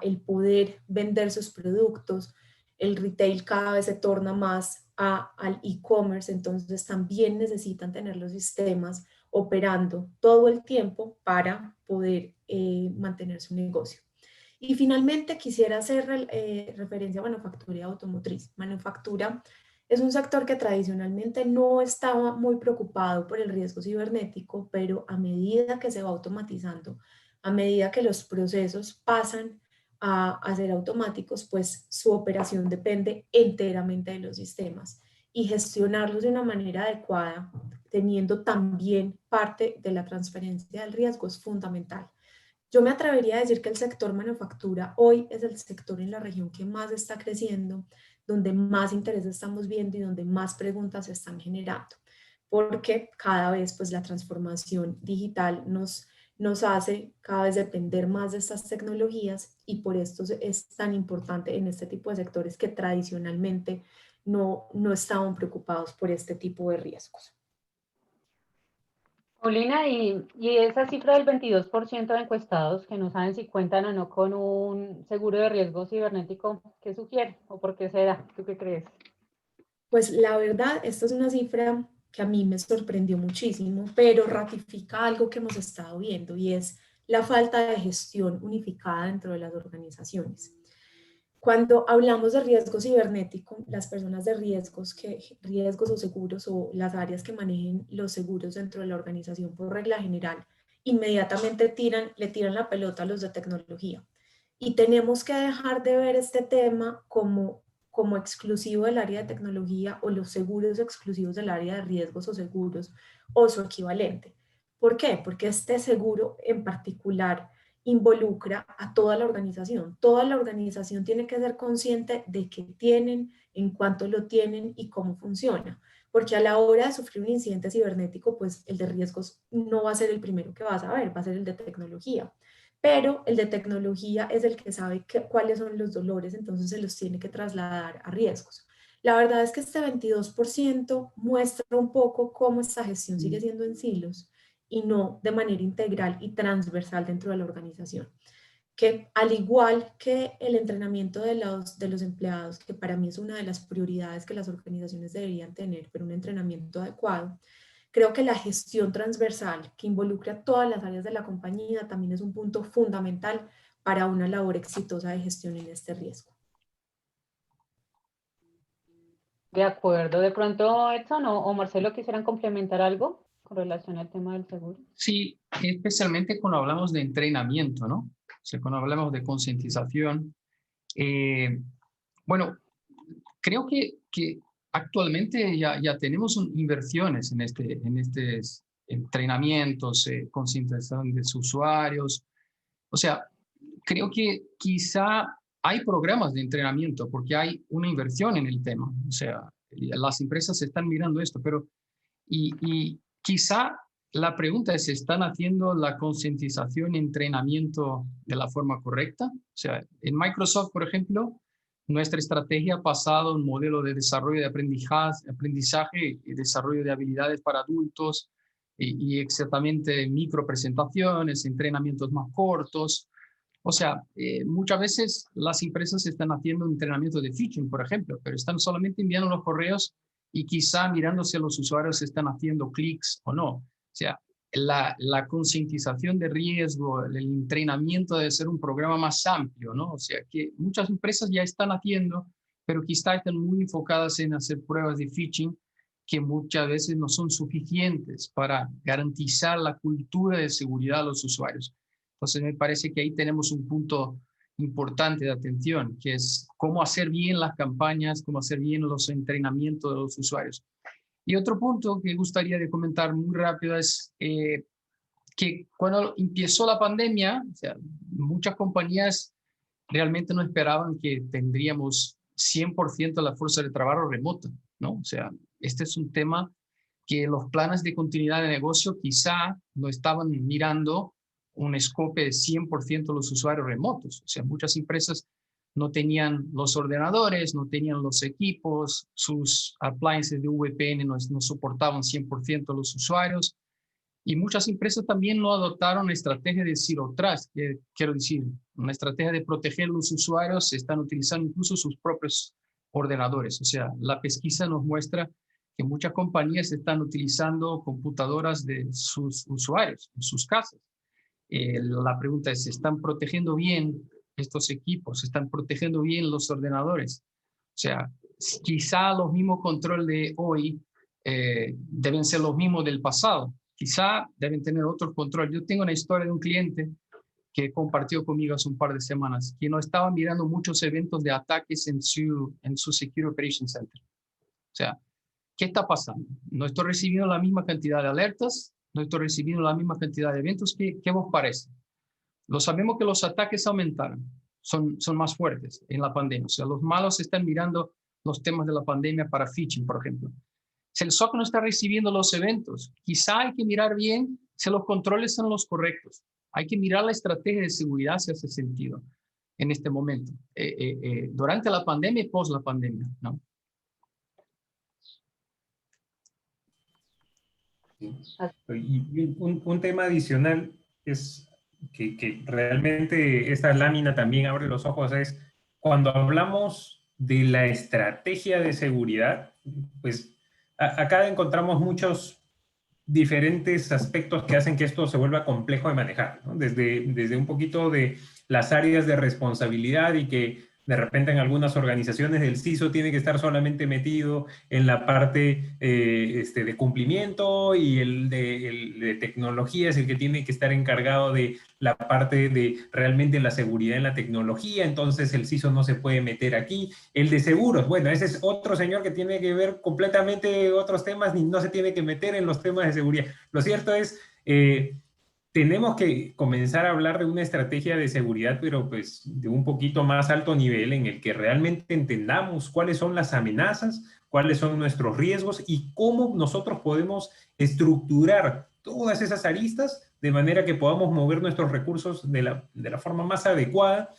el poder vender sus productos. El retail cada vez se torna más al e-commerce, entonces también necesitan tener los sistemas operando todo el tiempo para poder mantener su negocio. Y finalmente quisiera hacer referencia a manufactura y automotriz. Manufactura es un sector que tradicionalmente no estaba muy preocupado por el riesgo cibernético, pero a medida que se va automatizando, a medida que los procesos pasan a ser automáticos, pues su operación depende enteramente de los sistemas y gestionarlos de una manera adecuada, teniendo también parte de la transferencia del riesgo, es fundamental. Yo me atrevería a decir que el sector manufactura hoy es el sector en la región que más está creciendo, donde más interés estamos viendo y donde más preguntas se están generando, porque cada vez pues la transformación digital nos hace cada vez depender más de estas tecnologías y por esto es tan importante en este tipo de sectores que tradicionalmente no estaban preocupados por este tipo de riesgos. Paulina, y esa cifra del 22% de encuestados que no saben si cuentan o no con un seguro de riesgo cibernético, ¿qué sugiere o por qué se da? ¿Tú qué crees? Pues la verdad, esta es una cifra que a mí me sorprendió muchísimo, pero ratifica algo que hemos estado viendo y es la falta de gestión unificada dentro de las organizaciones. Cuando hablamos de riesgo cibernético, las personas de riesgos o seguros o las áreas que manejen los seguros dentro de la organización por regla general, inmediatamente le tiran la pelota a los de tecnología. Y tenemos que dejar de ver este tema como como exclusivo del área de tecnología o los seguros exclusivos del área de riesgos o seguros o su equivalente. ¿Por qué? Porque este seguro en particular involucra a toda la organización. Toda la organización tiene que ser consciente de qué tienen, en cuánto lo tienen y cómo funciona. Porque a la hora de sufrir un incidente cibernético, pues el de riesgos no va a ser el primero que vas a ver, va a ser el de tecnología. Pero el de tecnología es el que sabe cuáles son los dolores, entonces se los tiene que trasladar a riesgos. La verdad es que este 22% muestra un poco cómo esta gestión sigue siendo en silos y no de manera integral y transversal dentro de la organización. Que al igual que el entrenamiento de los empleados, que para mí es una de las prioridades que las organizaciones deberían tener, pero un entrenamiento adecuado, creo que la gestión transversal que involucra todas las áreas de la compañía también es un punto fundamental para una labor exitosa de gestión en este riesgo. De acuerdo. De pronto, Edson o Marcelo, ¿quisieran complementar algo con relación al tema del seguro? Sí, especialmente cuando hablamos de entrenamiento, ¿no? O sea, cuando hablamos de concientización. Bueno, creo que actualmente ya tenemos inversiones en estos entrenamientos, concientización de sus usuarios. O sea, creo que quizá hay programas de entrenamiento porque hay una inversión en el tema. O sea, las empresas están mirando esto, pero y quizá la pregunta es, ¿están haciendo la concientización y entrenamiento de la forma correcta? O sea, en Microsoft, por ejemplo, nuestra estrategia ha pasado a un modelo de desarrollo de aprendizaje y desarrollo de habilidades para adultos y exactamente micropresentaciones, entrenamientos más cortos. O sea, muchas veces las empresas están haciendo un entrenamiento de phishing, por ejemplo, pero están solamente enviando los correos y quizá mirando si los usuarios están haciendo clics o no. O sea, la concientización de riesgo, el entrenamiento debe ser un programa más amplio, ¿no? O sea, que muchas empresas ya están haciendo, pero quizá están muy enfocadas en hacer pruebas de phishing que muchas veces no son suficientes para garantizar la cultura de seguridad a los usuarios. Entonces, me parece que ahí tenemos un punto importante de atención, que es cómo hacer bien las campañas, cómo hacer bien los entrenamientos de los usuarios. Y otro punto que gustaría de comentar muy rápido es que cuando empezó la pandemia, o sea, muchas compañías realmente no esperaban que tendríamos 100% la fuerza de trabajo remota, ¿no? O sea, este es un tema que los planes de continuidad de negocio quizá no estaban mirando un escope de 100% de los usuarios remotos. O sea, muchas empresas no tenían los ordenadores, no tenían los equipos, sus appliances de VPN no soportaban 100% los usuarios. Y muchas empresas también no adoptaron la estrategia de Zero Trust, que quiero decir, una estrategia de proteger a los usuarios, están utilizando incluso sus propios ordenadores. O sea, la pesquisa nos muestra que muchas compañías están utilizando computadoras de sus usuarios en sus casas. La pregunta es, ¿están protegiendo bien estos equipos? ¿Están protegiendo bien los ordenadores? O sea, quizá los mismos controles de hoy deben ser los mismos del pasado. Quizá deben tener otro control. Yo tengo una historia de un cliente que compartió conmigo hace un par de semanas, que no estaba mirando muchos eventos de ataques en su Secure Operations Center. O sea, ¿qué está pasando? No estoy recibiendo la misma cantidad de alertas, no estoy recibiendo la misma cantidad de eventos. ¿Qué os parece? Lo sabemos que los ataques aumentaron, son más fuertes en la pandemia. O sea, los malos están mirando los temas de la pandemia para phishing, por ejemplo. Si el SOC no está recibiendo los eventos, quizá hay que mirar bien si los controles son los correctos. Hay que mirar la estrategia de seguridad si hace sentido en este momento, durante la pandemia y post la pandemia, ¿no? Y un tema adicional es que realmente esta lámina también abre los ojos, es cuando hablamos de la estrategia de seguridad, pues acá encontramos muchos diferentes aspectos que hacen que esto se vuelva complejo de manejar, ¿no? Desde un poquito de las áreas de responsabilidad y que De repente en algunas organizaciones el CISO tiene que estar solamente metido en la parte de cumplimiento y el de tecnología es el que tiene que estar encargado de la parte de realmente la seguridad en la tecnología, entonces el CISO no se puede meter aquí. El de seguros, bueno, ese es otro señor que tiene que ver completamente otros temas y no se tiene que meter en los temas de seguridad. Lo cierto es... tenemos que comenzar a hablar de una estrategia de seguridad, pero pues de un poquito más alto nivel en el que realmente entendamos cuáles son las amenazas, cuáles son nuestros riesgos y cómo nosotros podemos estructurar todas esas aristas de manera que podamos mover nuestros recursos de la forma más adecuada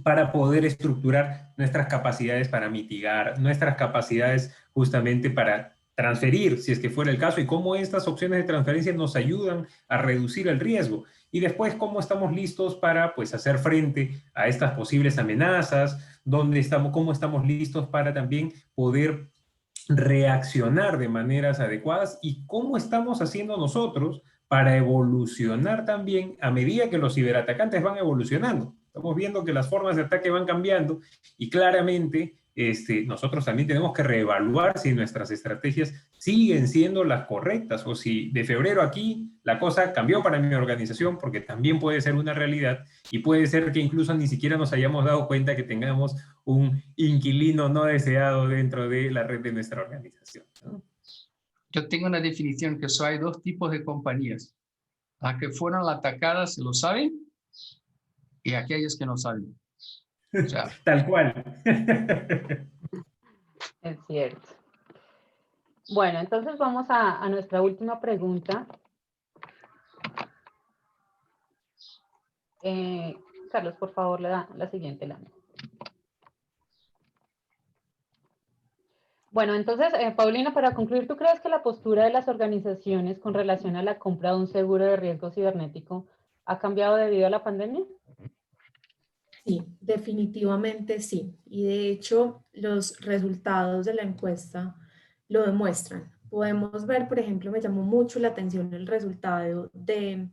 para poder estructurar nuestras capacidades para mitigar, nuestras capacidades justamente para transferir, si es que fuera el caso, y cómo estas opciones de transferencia nos ayudan a reducir el riesgo. Y después, cómo estamos listos para pues, hacer frente a estas posibles amenazas, cómo estamos listos para también poder reaccionar de maneras adecuadas y cómo estamos haciendo nosotros para evolucionar también a medida que los ciberatacantes van evolucionando. Estamos viendo que las formas de ataque van cambiando y claramente nosotros también tenemos que reevaluar si nuestras estrategias siguen siendo las correctas o si de febrero aquí la cosa cambió para mi organización, porque también puede ser una realidad y puede ser que incluso ni siquiera nos hayamos dado cuenta que tengamos un inquilino no deseado dentro de la red de nuestra organización, ¿no? Yo tengo una definición que solo hay dos tipos de compañías. Las que fueron atacadas lo saben y aquellas que no saben. O sea, Tal cual. Es cierto. Bueno, entonces vamos a nuestra última pregunta. Carlos, por favor, la siguiente lámina. Bueno, entonces, Paulina, para concluir, ¿tú crees que la postura de las organizaciones con relación a la compra de un seguro de riesgo cibernético ha cambiado debido a la pandemia? Sí, definitivamente sí. Y de hecho, los resultados de la encuesta lo demuestran. Podemos ver, por ejemplo, me llamó mucho la atención el resultado de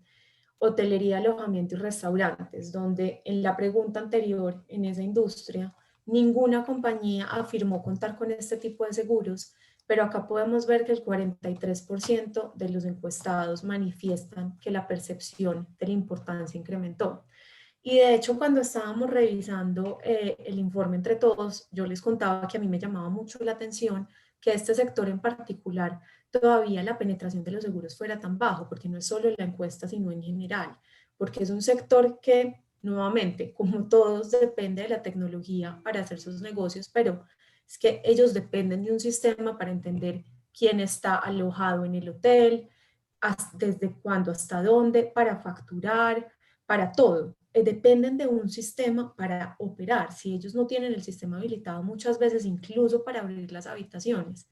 hotelería, alojamiento y restaurantes, donde en la pregunta anterior en esa industria, ninguna compañía afirmó contar con este tipo de seguros, pero acá podemos ver que el 43% de los encuestados manifiestan que la percepción de la importancia incrementó. Y de hecho, cuando estábamos revisando el informe entre todos, yo les contaba que a mí me llamaba mucho la atención que este sector en particular todavía la penetración de los seguros fuera tan bajo, porque no es solo en la encuesta, sino en general, porque es un sector que, nuevamente, como todos, depende de la tecnología para hacer sus negocios, pero es que ellos dependen de un sistema para entender quién está alojado en el hotel, desde cuándo hasta dónde, para facturar, para todo. Dependen de un sistema para operar. Si ellos no tienen el sistema habilitado muchas veces, incluso para abrir las habitaciones.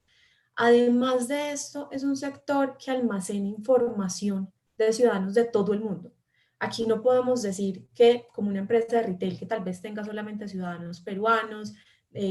Además de esto, es un sector que almacena información de ciudadanos de todo el mundo. Aquí no podemos decir que como una empresa de retail que tal vez tenga solamente ciudadanos peruanos,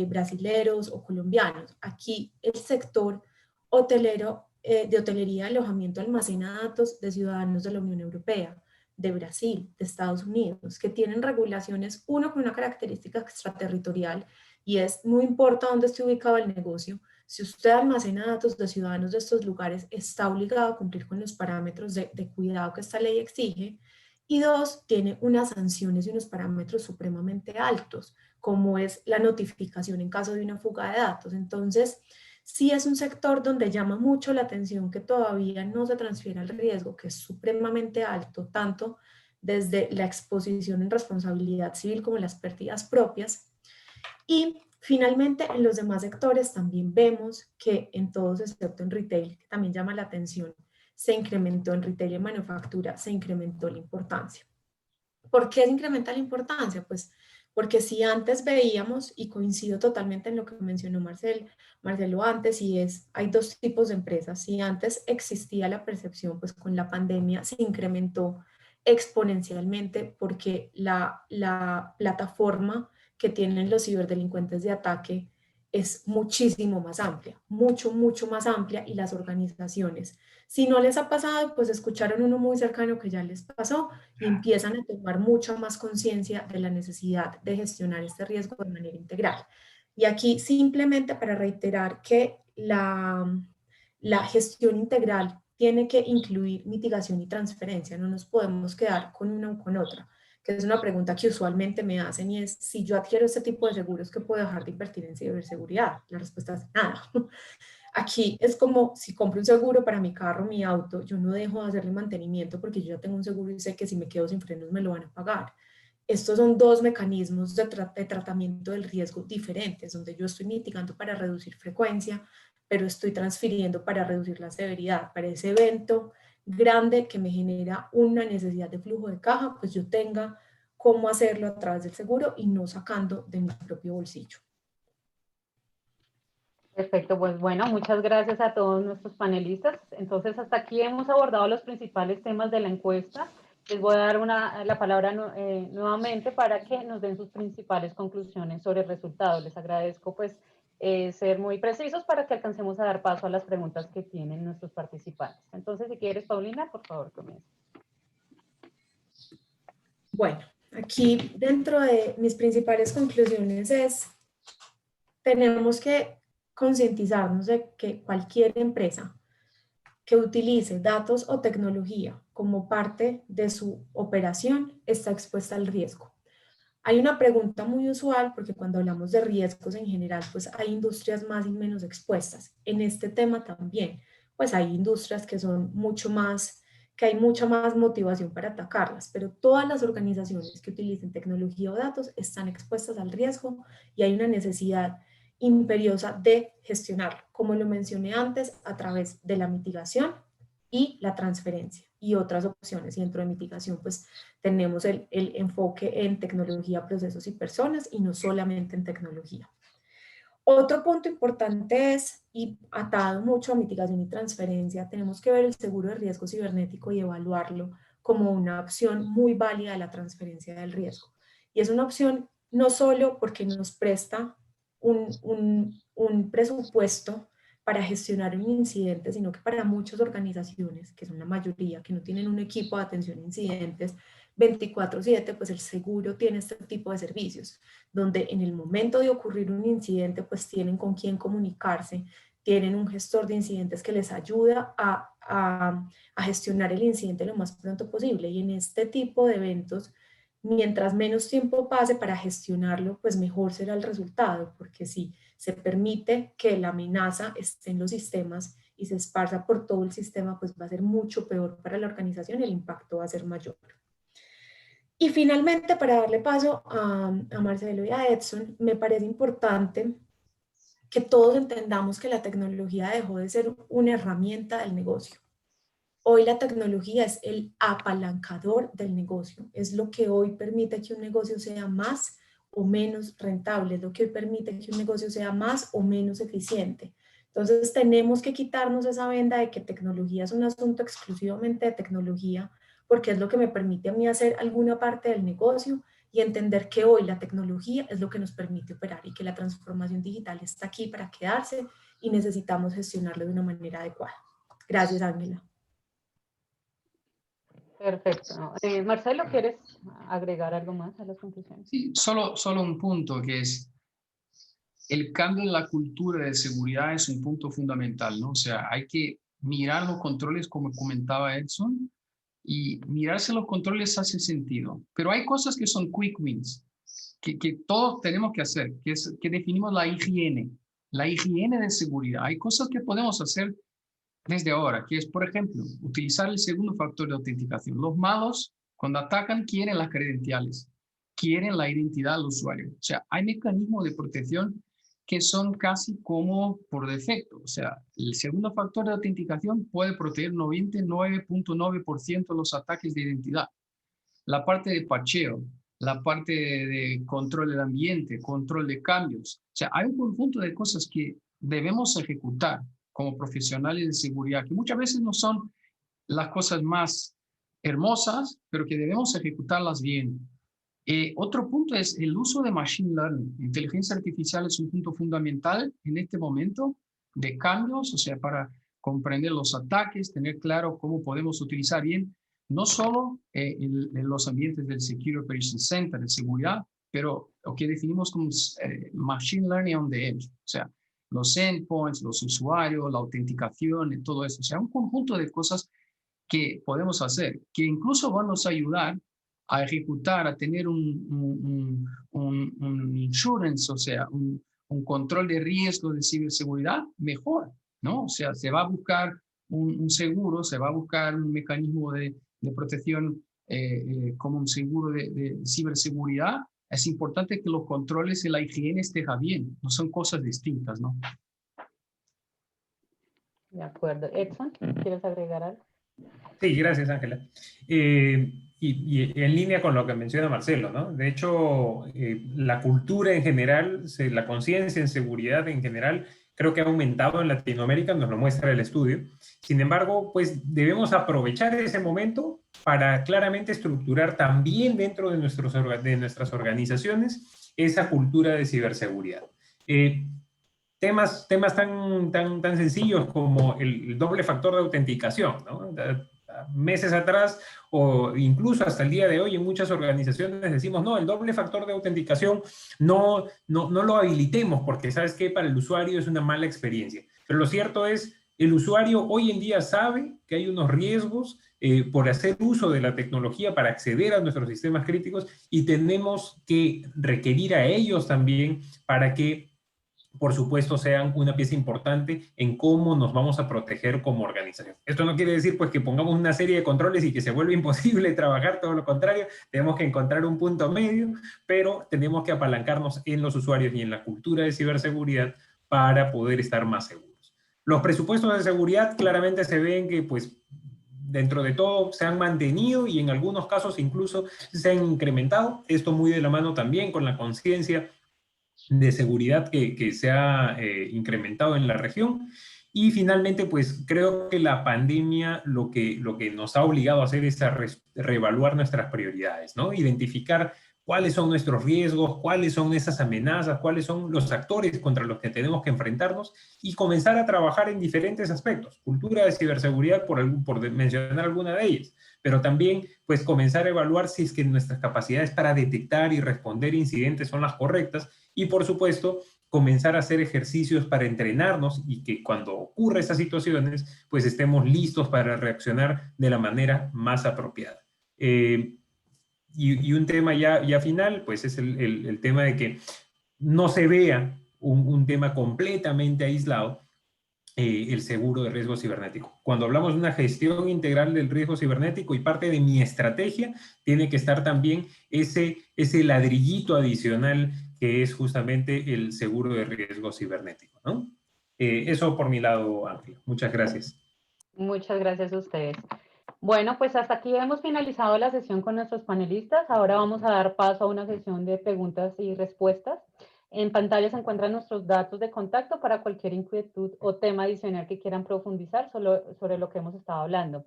brasileros o colombianos. Aquí el sector hotelero, de hotelería y alojamiento almacena datos de ciudadanos de la Unión Europea, de Brasil, de Estados Unidos, que tienen regulaciones, uno con una característica extraterritorial y es, no importa dónde esté ubicado el negocio, si usted almacena datos de ciudadanos de estos lugares, está obligado a cumplir con los parámetros de cuidado que esta ley exige. Y dos, tiene unas sanciones y unos parámetros supremamente altos, como es la notificación en caso de una fuga de datos. Entonces, sí es un sector donde llama mucho la atención que todavía no se transfiere el riesgo, que es supremamente alto, tanto desde la exposición en responsabilidad civil como las pérdidas propias. Y finalmente, en los demás sectores también vemos que en todos, excepto en retail, que también llama la atención, se incrementó en retail y en manufactura, se incrementó la importancia. ¿Por qué se incrementa la importancia? Pues porque si antes veíamos, y coincido totalmente en lo que mencionó Marcelo antes, y es, hay dos tipos de empresas. Si antes existía la percepción, pues con la pandemia se incrementó exponencialmente porque la plataforma que tienen los ciberdelincuentes de ataque es muchísimo más amplia, mucho más amplia, y las organizaciones, si no les ha pasado, pues escucharon uno muy cercano que ya les pasó y empiezan a tomar mucha más conciencia de la necesidad de gestionar este riesgo de manera integral. Y aquí simplemente para reiterar que la gestión integral tiene que incluir mitigación y transferencia, no nos podemos quedar con una o con otra, que es una pregunta que usualmente me hacen, y es: si yo adquiero este tipo de seguros, ¿qué puedo dejar de invertir en ciberseguridad? La respuesta es nada. Aquí es como si compro un seguro para mi carro, mi auto, yo no dejo de hacerle mantenimiento porque yo ya tengo un seguro y sé que si me quedo sin frenos me lo van a pagar. Estos son dos mecanismos de tratamiento del riesgo diferentes, donde yo estoy mitigando para reducir frecuencia, pero estoy transfiriendo para reducir la severidad. Para ese evento grande que me genera una necesidad de flujo de caja, pues yo tenga cómo hacerlo a través del seguro y no sacando de mi propio bolsillo. Perfecto, pues bueno, muchas gracias a todos nuestros panelistas. Entonces, hasta aquí hemos abordado los principales temas de la encuesta. Les voy a dar la palabra nuevamente para que nos den sus principales conclusiones sobre el resultado. Les agradezco pues ser muy precisos para que alcancemos a dar paso a las preguntas que tienen nuestros participantes. Entonces, si quieres, Paulina, por favor, comienza. Bueno, aquí dentro de mis principales conclusiones es: tenemos que concientizarnos de que cualquier empresa que utilice datos o tecnología como parte de su operación está expuesta al riesgo. Hay una pregunta muy usual, porque cuando hablamos de riesgos en general, pues hay industrias más y menos expuestas. En este tema también, pues hay industrias que son mucho más, que hay mucha más motivación para atacarlas, pero todas las organizaciones que utilicen tecnología o datos están expuestas al riesgo y hay una necesidad imperiosa de gestionarlo, como lo mencioné antes, a través de la mitigación y la transferencia y otras opciones. Y dentro de mitigación, pues tenemos el enfoque en tecnología, procesos y personas, y no solamente en tecnología. Otro punto importante es, y atado mucho a mitigación y transferencia, tenemos que ver el seguro de riesgo cibernético y evaluarlo como una opción muy válida de la transferencia del riesgo. Y es una opción no solo porque nos presta un presupuesto para gestionar un incidente, sino que para muchas organizaciones, que son la mayoría, que no tienen un equipo de atención a incidentes 24/7, pues el seguro tiene este tipo de servicios, donde en el momento de ocurrir un incidente, pues tienen con quién comunicarse, tienen un gestor de incidentes que les ayuda a gestionar el incidente lo más pronto posible. Y en este tipo de eventos, mientras menos tiempo pase para gestionarlo, pues mejor será el resultado, porque si se permite que la amenaza esté en los sistemas y se esparza por todo el sistema, pues va a ser mucho peor para la organización y el impacto va a ser mayor. Y finalmente, para darle paso a Marcelo y a Edson, me parece importante que todos entendamos que la tecnología dejó de ser una herramienta del negocio. Hoy la tecnología es el apalancador del negocio, es lo que hoy permite que un negocio sea más o menos rentable, es lo que hoy permite que un negocio sea más o menos eficiente. Entonces tenemos que quitarnos esa venda de que tecnología es un asunto exclusivamente de tecnología, porque es lo que me permite a mí hacer alguna parte del negocio, y entender que hoy la tecnología es lo que nos permite operar y que la transformación digital está aquí para quedarse y necesitamos gestionarlo de una manera adecuada. Gracias, Ángela. Perfecto. Marcelo, ¿quieres agregar algo más a las conclusiones? Sí, solo un punto, que es el cambio en la cultura de seguridad es un punto fundamental, ¿no? O sea, hay que mirar los controles, como comentaba Edson, y mirarse los controles hace sentido. Pero hay cosas que son quick wins, que todos tenemos que hacer, que definimos la higiene de seguridad. Hay cosas que podemos hacer desde ahora, que es, por ejemplo, utilizar el segundo factor de autenticación. Los malos, cuando atacan, quieren las credenciales, quieren la identidad del usuario. O sea, hay mecanismos de protección que son casi como por defecto. O sea, el segundo factor de autenticación puede proteger 99.9% de los ataques de identidad. La parte de patcheo, la parte de control del ambiente, control de cambios. O sea, hay un conjunto de cosas que debemos ejecutar como profesionales de seguridad, que muchas veces no son las cosas más hermosas, pero que debemos ejecutarlas bien. Otro punto es el uso de Machine Learning. Inteligencia artificial es un punto fundamental en este momento de cambios, o sea, para comprender los ataques, tener claro cómo podemos utilizar bien, no solo en los ambientes del Secure Operations Center, de seguridad, pero lo que definimos como Machine Learning on the Edge, o sea, los endpoints, los usuarios, la autenticación y todo eso. O sea, un conjunto de cosas que podemos hacer, que incluso van a ayudar a ejecutar, a tener un insurance, o sea, un control de riesgo de ciberseguridad mejor, ¿no? O sea, se va a buscar un seguro, se va a buscar un mecanismo de protección como un seguro de ciberseguridad. Es importante que los controles y la higiene estén bien, no son cosas distintas, ¿no? De acuerdo. Edson, ¿quieres agregar algo? Sí, gracias, Ángela. Y en línea con lo que menciona Marcelo, ¿no? De hecho, la cultura en general, la conciencia en seguridad en general, creo que ha aumentado en Latinoamérica, nos lo muestra el estudio. Sin embargo, pues debemos aprovechar ese momento para claramente estructurar también dentro de nuestras organizaciones esa cultura de ciberseguridad. Temas tan sencillos como el doble factor de autenticación, ¿no? Meses atrás o incluso hasta el día de hoy en muchas organizaciones decimos, no, el doble factor de autenticación no lo habilitemos porque, ¿sabes qué? Para el usuario es una mala experiencia. Pero lo cierto es, el usuario hoy en día sabe que hay unos riesgos por hacer uso de la tecnología para acceder a nuestros sistemas críticos y tenemos que requerir a ellos también para que por supuesto, sean una pieza importante en cómo nos vamos a proteger como organización. Esto no quiere decir pues que pongamos una serie de controles y que se vuelva imposible trabajar, todo lo contrario, tenemos que encontrar un punto medio, pero tenemos que apalancarnos en los usuarios y en la cultura de ciberseguridad para poder estar más seguros. Los presupuestos de seguridad claramente se ven que pues dentro de todo se han mantenido y en algunos casos incluso se han incrementado, esto muy de la mano también con la conciencia de seguridad que se ha incrementado en la región. Y finalmente, pues creo que la pandemia lo que nos ha obligado a hacer es a reevaluar nuestras prioridades, ¿no? Identificar cuáles son nuestros riesgos, cuáles son esas amenazas, cuáles son los actores contra los que tenemos que enfrentarnos y comenzar a trabajar en diferentes aspectos. Cultura de ciberseguridad, por mencionar alguna de ellas, pero también pues comenzar a evaluar si es que nuestras capacidades para detectar y responder incidentes son las correctas y por supuesto comenzar a hacer ejercicios para entrenarnos y que cuando ocurra esas situaciones pues estemos listos para reaccionar de la manera más apropiada. Y un tema ya final pues es el tema de que no se vea un tema completamente aislado, el seguro de riesgo cibernético. Cuando hablamos de una gestión integral del riesgo cibernético y parte de mi estrategia, tiene que estar también ese ladrillito adicional que es justamente el seguro de riesgo cibernético, ¿no? Eso por mi lado, Ángel. Muchas gracias. Muchas gracias a ustedes. Bueno, pues hasta aquí hemos finalizado la sesión con nuestros panelistas. Ahora vamos a dar paso a una sesión de preguntas y respuestas. En pantalla se encuentran nuestros datos de contacto para cualquier inquietud o tema adicional que quieran profundizar sobre lo que hemos estado hablando.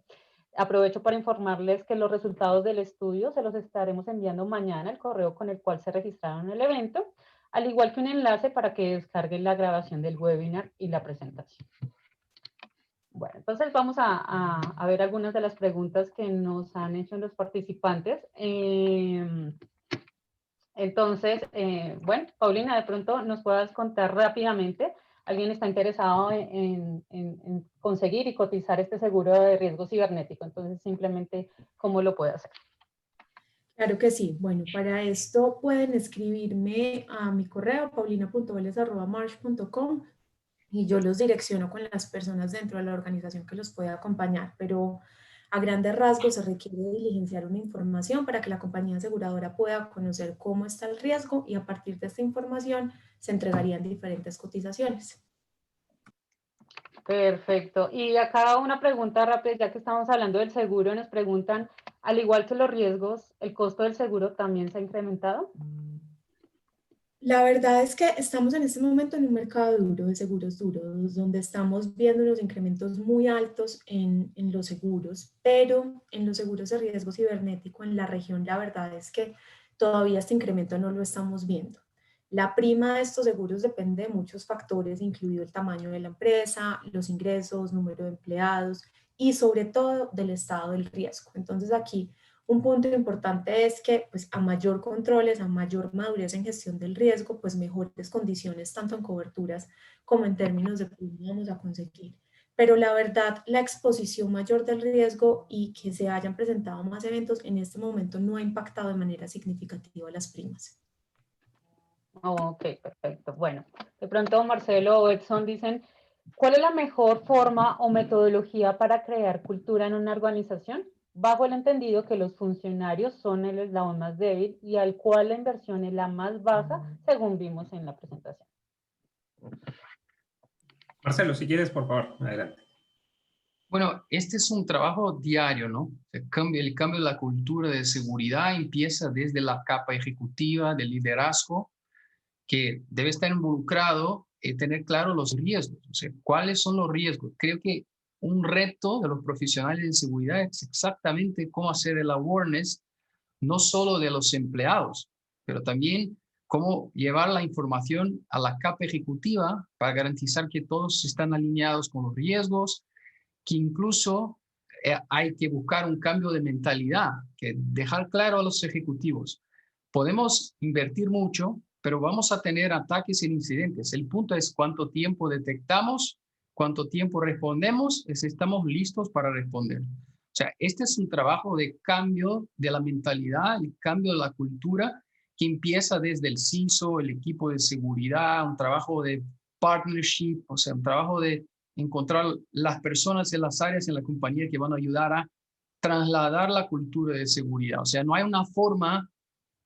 Aprovecho para informarles que los resultados del estudio se los estaremos enviando mañana al correo con el cual se registraron en el evento, al igual que un enlace para que descarguen la grabación del webinar y la presentación. Bueno, entonces vamos a ver algunas de las preguntas que nos han hecho los participantes. Entonces, bueno, Paulina, de pronto nos puedas contar rápidamente, ¿alguien está interesado en conseguir y cotizar este seguro de riesgo cibernético? Entonces, simplemente, ¿cómo lo puede hacer? Claro que sí. Bueno, para esto pueden escribirme a mi correo paulina.veles@marsh.com y yo los direcciono con las personas dentro de la organización que los puede acompañar, pero a grandes rasgos se requiere diligenciar una información para que la compañía aseguradora pueda conocer cómo está el riesgo y a partir de esta información se entregarían diferentes cotizaciones. Perfecto. Y acá una pregunta rápida, ya que estamos hablando del seguro, nos preguntan, al igual que los riesgos, ¿el costo del seguro también se ha incrementado? La verdad es que estamos en este momento en un mercado duro de seguros duros, donde estamos viendo unos incrementos muy altos en los seguros, pero en los seguros de riesgo cibernético en la región, la verdad es que todavía este incremento no lo estamos viendo. La prima de estos seguros depende de muchos factores, incluido el tamaño de la empresa, los ingresos, número de empleados y sobre todo del estado del riesgo. Entonces aquí un punto importante es que pues, a mayor controles, a mayor madurez en gestión del riesgo, pues mejores condiciones tanto en coberturas como en términos de cómo vamos a conseguir. Pero la verdad, la exposición mayor del riesgo y que se hayan presentado más eventos en este momento no ha impactado de manera significativa las primas. Ok, perfecto. Bueno, de pronto Marcelo o Edson dicen, ¿cuál es la mejor forma o metodología para crear cultura en una organización? Bajo el entendido que los funcionarios son el eslabón más débil y al cual la inversión es la más baja, según vimos en la presentación. Marcelo, si quieres, por favor, adelante. Bueno, este es un trabajo diario, ¿no? El cambio de la cultura de seguridad empieza desde la capa ejecutiva del liderazgo, que debe estar involucrado en tener claro los riesgos, o sea, cuáles son los riesgos. Creo que un reto de los profesionales de seguridad es exactamente cómo hacer el awareness, no solo de los empleados, pero también cómo llevar la información a la capa ejecutiva para garantizar que todos están alineados con los riesgos, que incluso hay que buscar un cambio de mentalidad, que dejar claro a los ejecutivos. Podemos invertir mucho, pero vamos a tener ataques e incidentes. El punto es cuánto tiempo detectamos, cuánto tiempo respondemos, si estamos listos para responder. O sea, este es un trabajo de cambio de la mentalidad, el cambio de la cultura, que empieza desde el CISO, el equipo de seguridad, un trabajo de partnership, o sea, un trabajo de encontrar las personas en las áreas en la compañía que van a ayudar a trasladar la cultura de seguridad. O sea, no hay una forma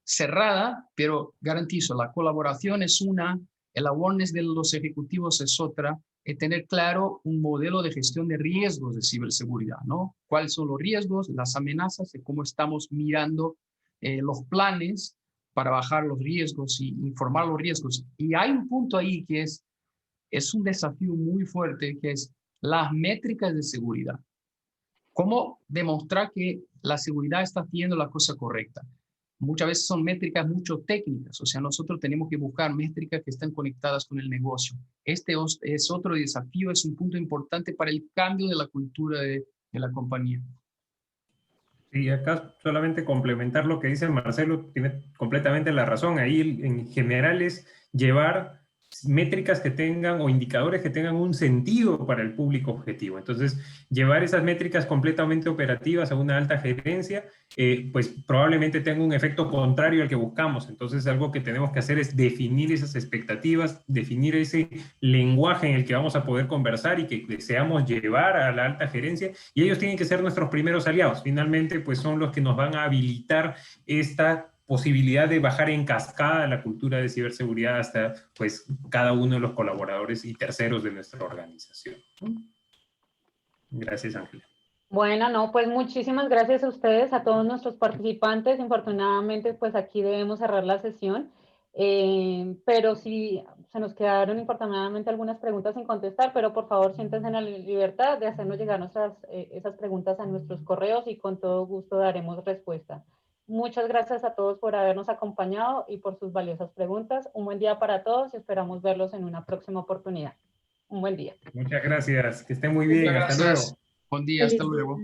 cerrada, pero garantizo, la colaboración es una, el awareness de los ejecutivos es otra, es tener claro un modelo de gestión de riesgos de ciberseguridad, ¿no? ¿Cuáles son los riesgos, las amenazas, de cómo estamos mirando los planes para bajar los riesgos y informar los riesgos? Y hay un punto ahí que es un desafío muy fuerte, que es las métricas de seguridad. ¿Cómo demostrar que la seguridad está haciendo la cosa correcta? Muchas veces son métricas mucho técnicas, o sea, nosotros tenemos que buscar métricas que estén conectadas con el negocio. Este es otro desafío, es un punto importante para el cambio de la cultura de la compañía. Y acá solamente complementar lo que dice Marcelo, tiene completamente la razón. Ahí en general es llevar métricas que tengan o indicadores que tengan un sentido para el público objetivo. Entonces, llevar esas métricas completamente operativas a una alta gerencia, pues probablemente tenga un efecto contrario al que buscamos. Entonces, algo que tenemos que hacer es definir esas expectativas, definir ese lenguaje en el que vamos a poder conversar y que deseamos llevar a la alta gerencia, y ellos tienen que ser nuestros primeros aliados. Finalmente, pues son los que nos van a habilitar esta posibilidad de bajar en cascada la cultura de ciberseguridad hasta pues cada uno de los colaboradores y terceros de nuestra organización. Gracias, Ángela. Bueno, no, pues muchísimas gracias a ustedes, a todos nuestros participantes. Infortunadamente, pues aquí debemos cerrar la sesión, pero sí se nos quedaron infortunadamente algunas preguntas sin contestar, pero por favor siéntense en la libertad de hacernos llegar esas preguntas a nuestros correos y con todo gusto daremos respuesta. Muchas gracias a todos por habernos acompañado y por sus valiosas preguntas. Un buen día para todos y esperamos verlos en una próxima oportunidad. Un buen día. Muchas gracias, que estén muy bien. Muchas Hasta gracias. luego. Buen día, hasta luego.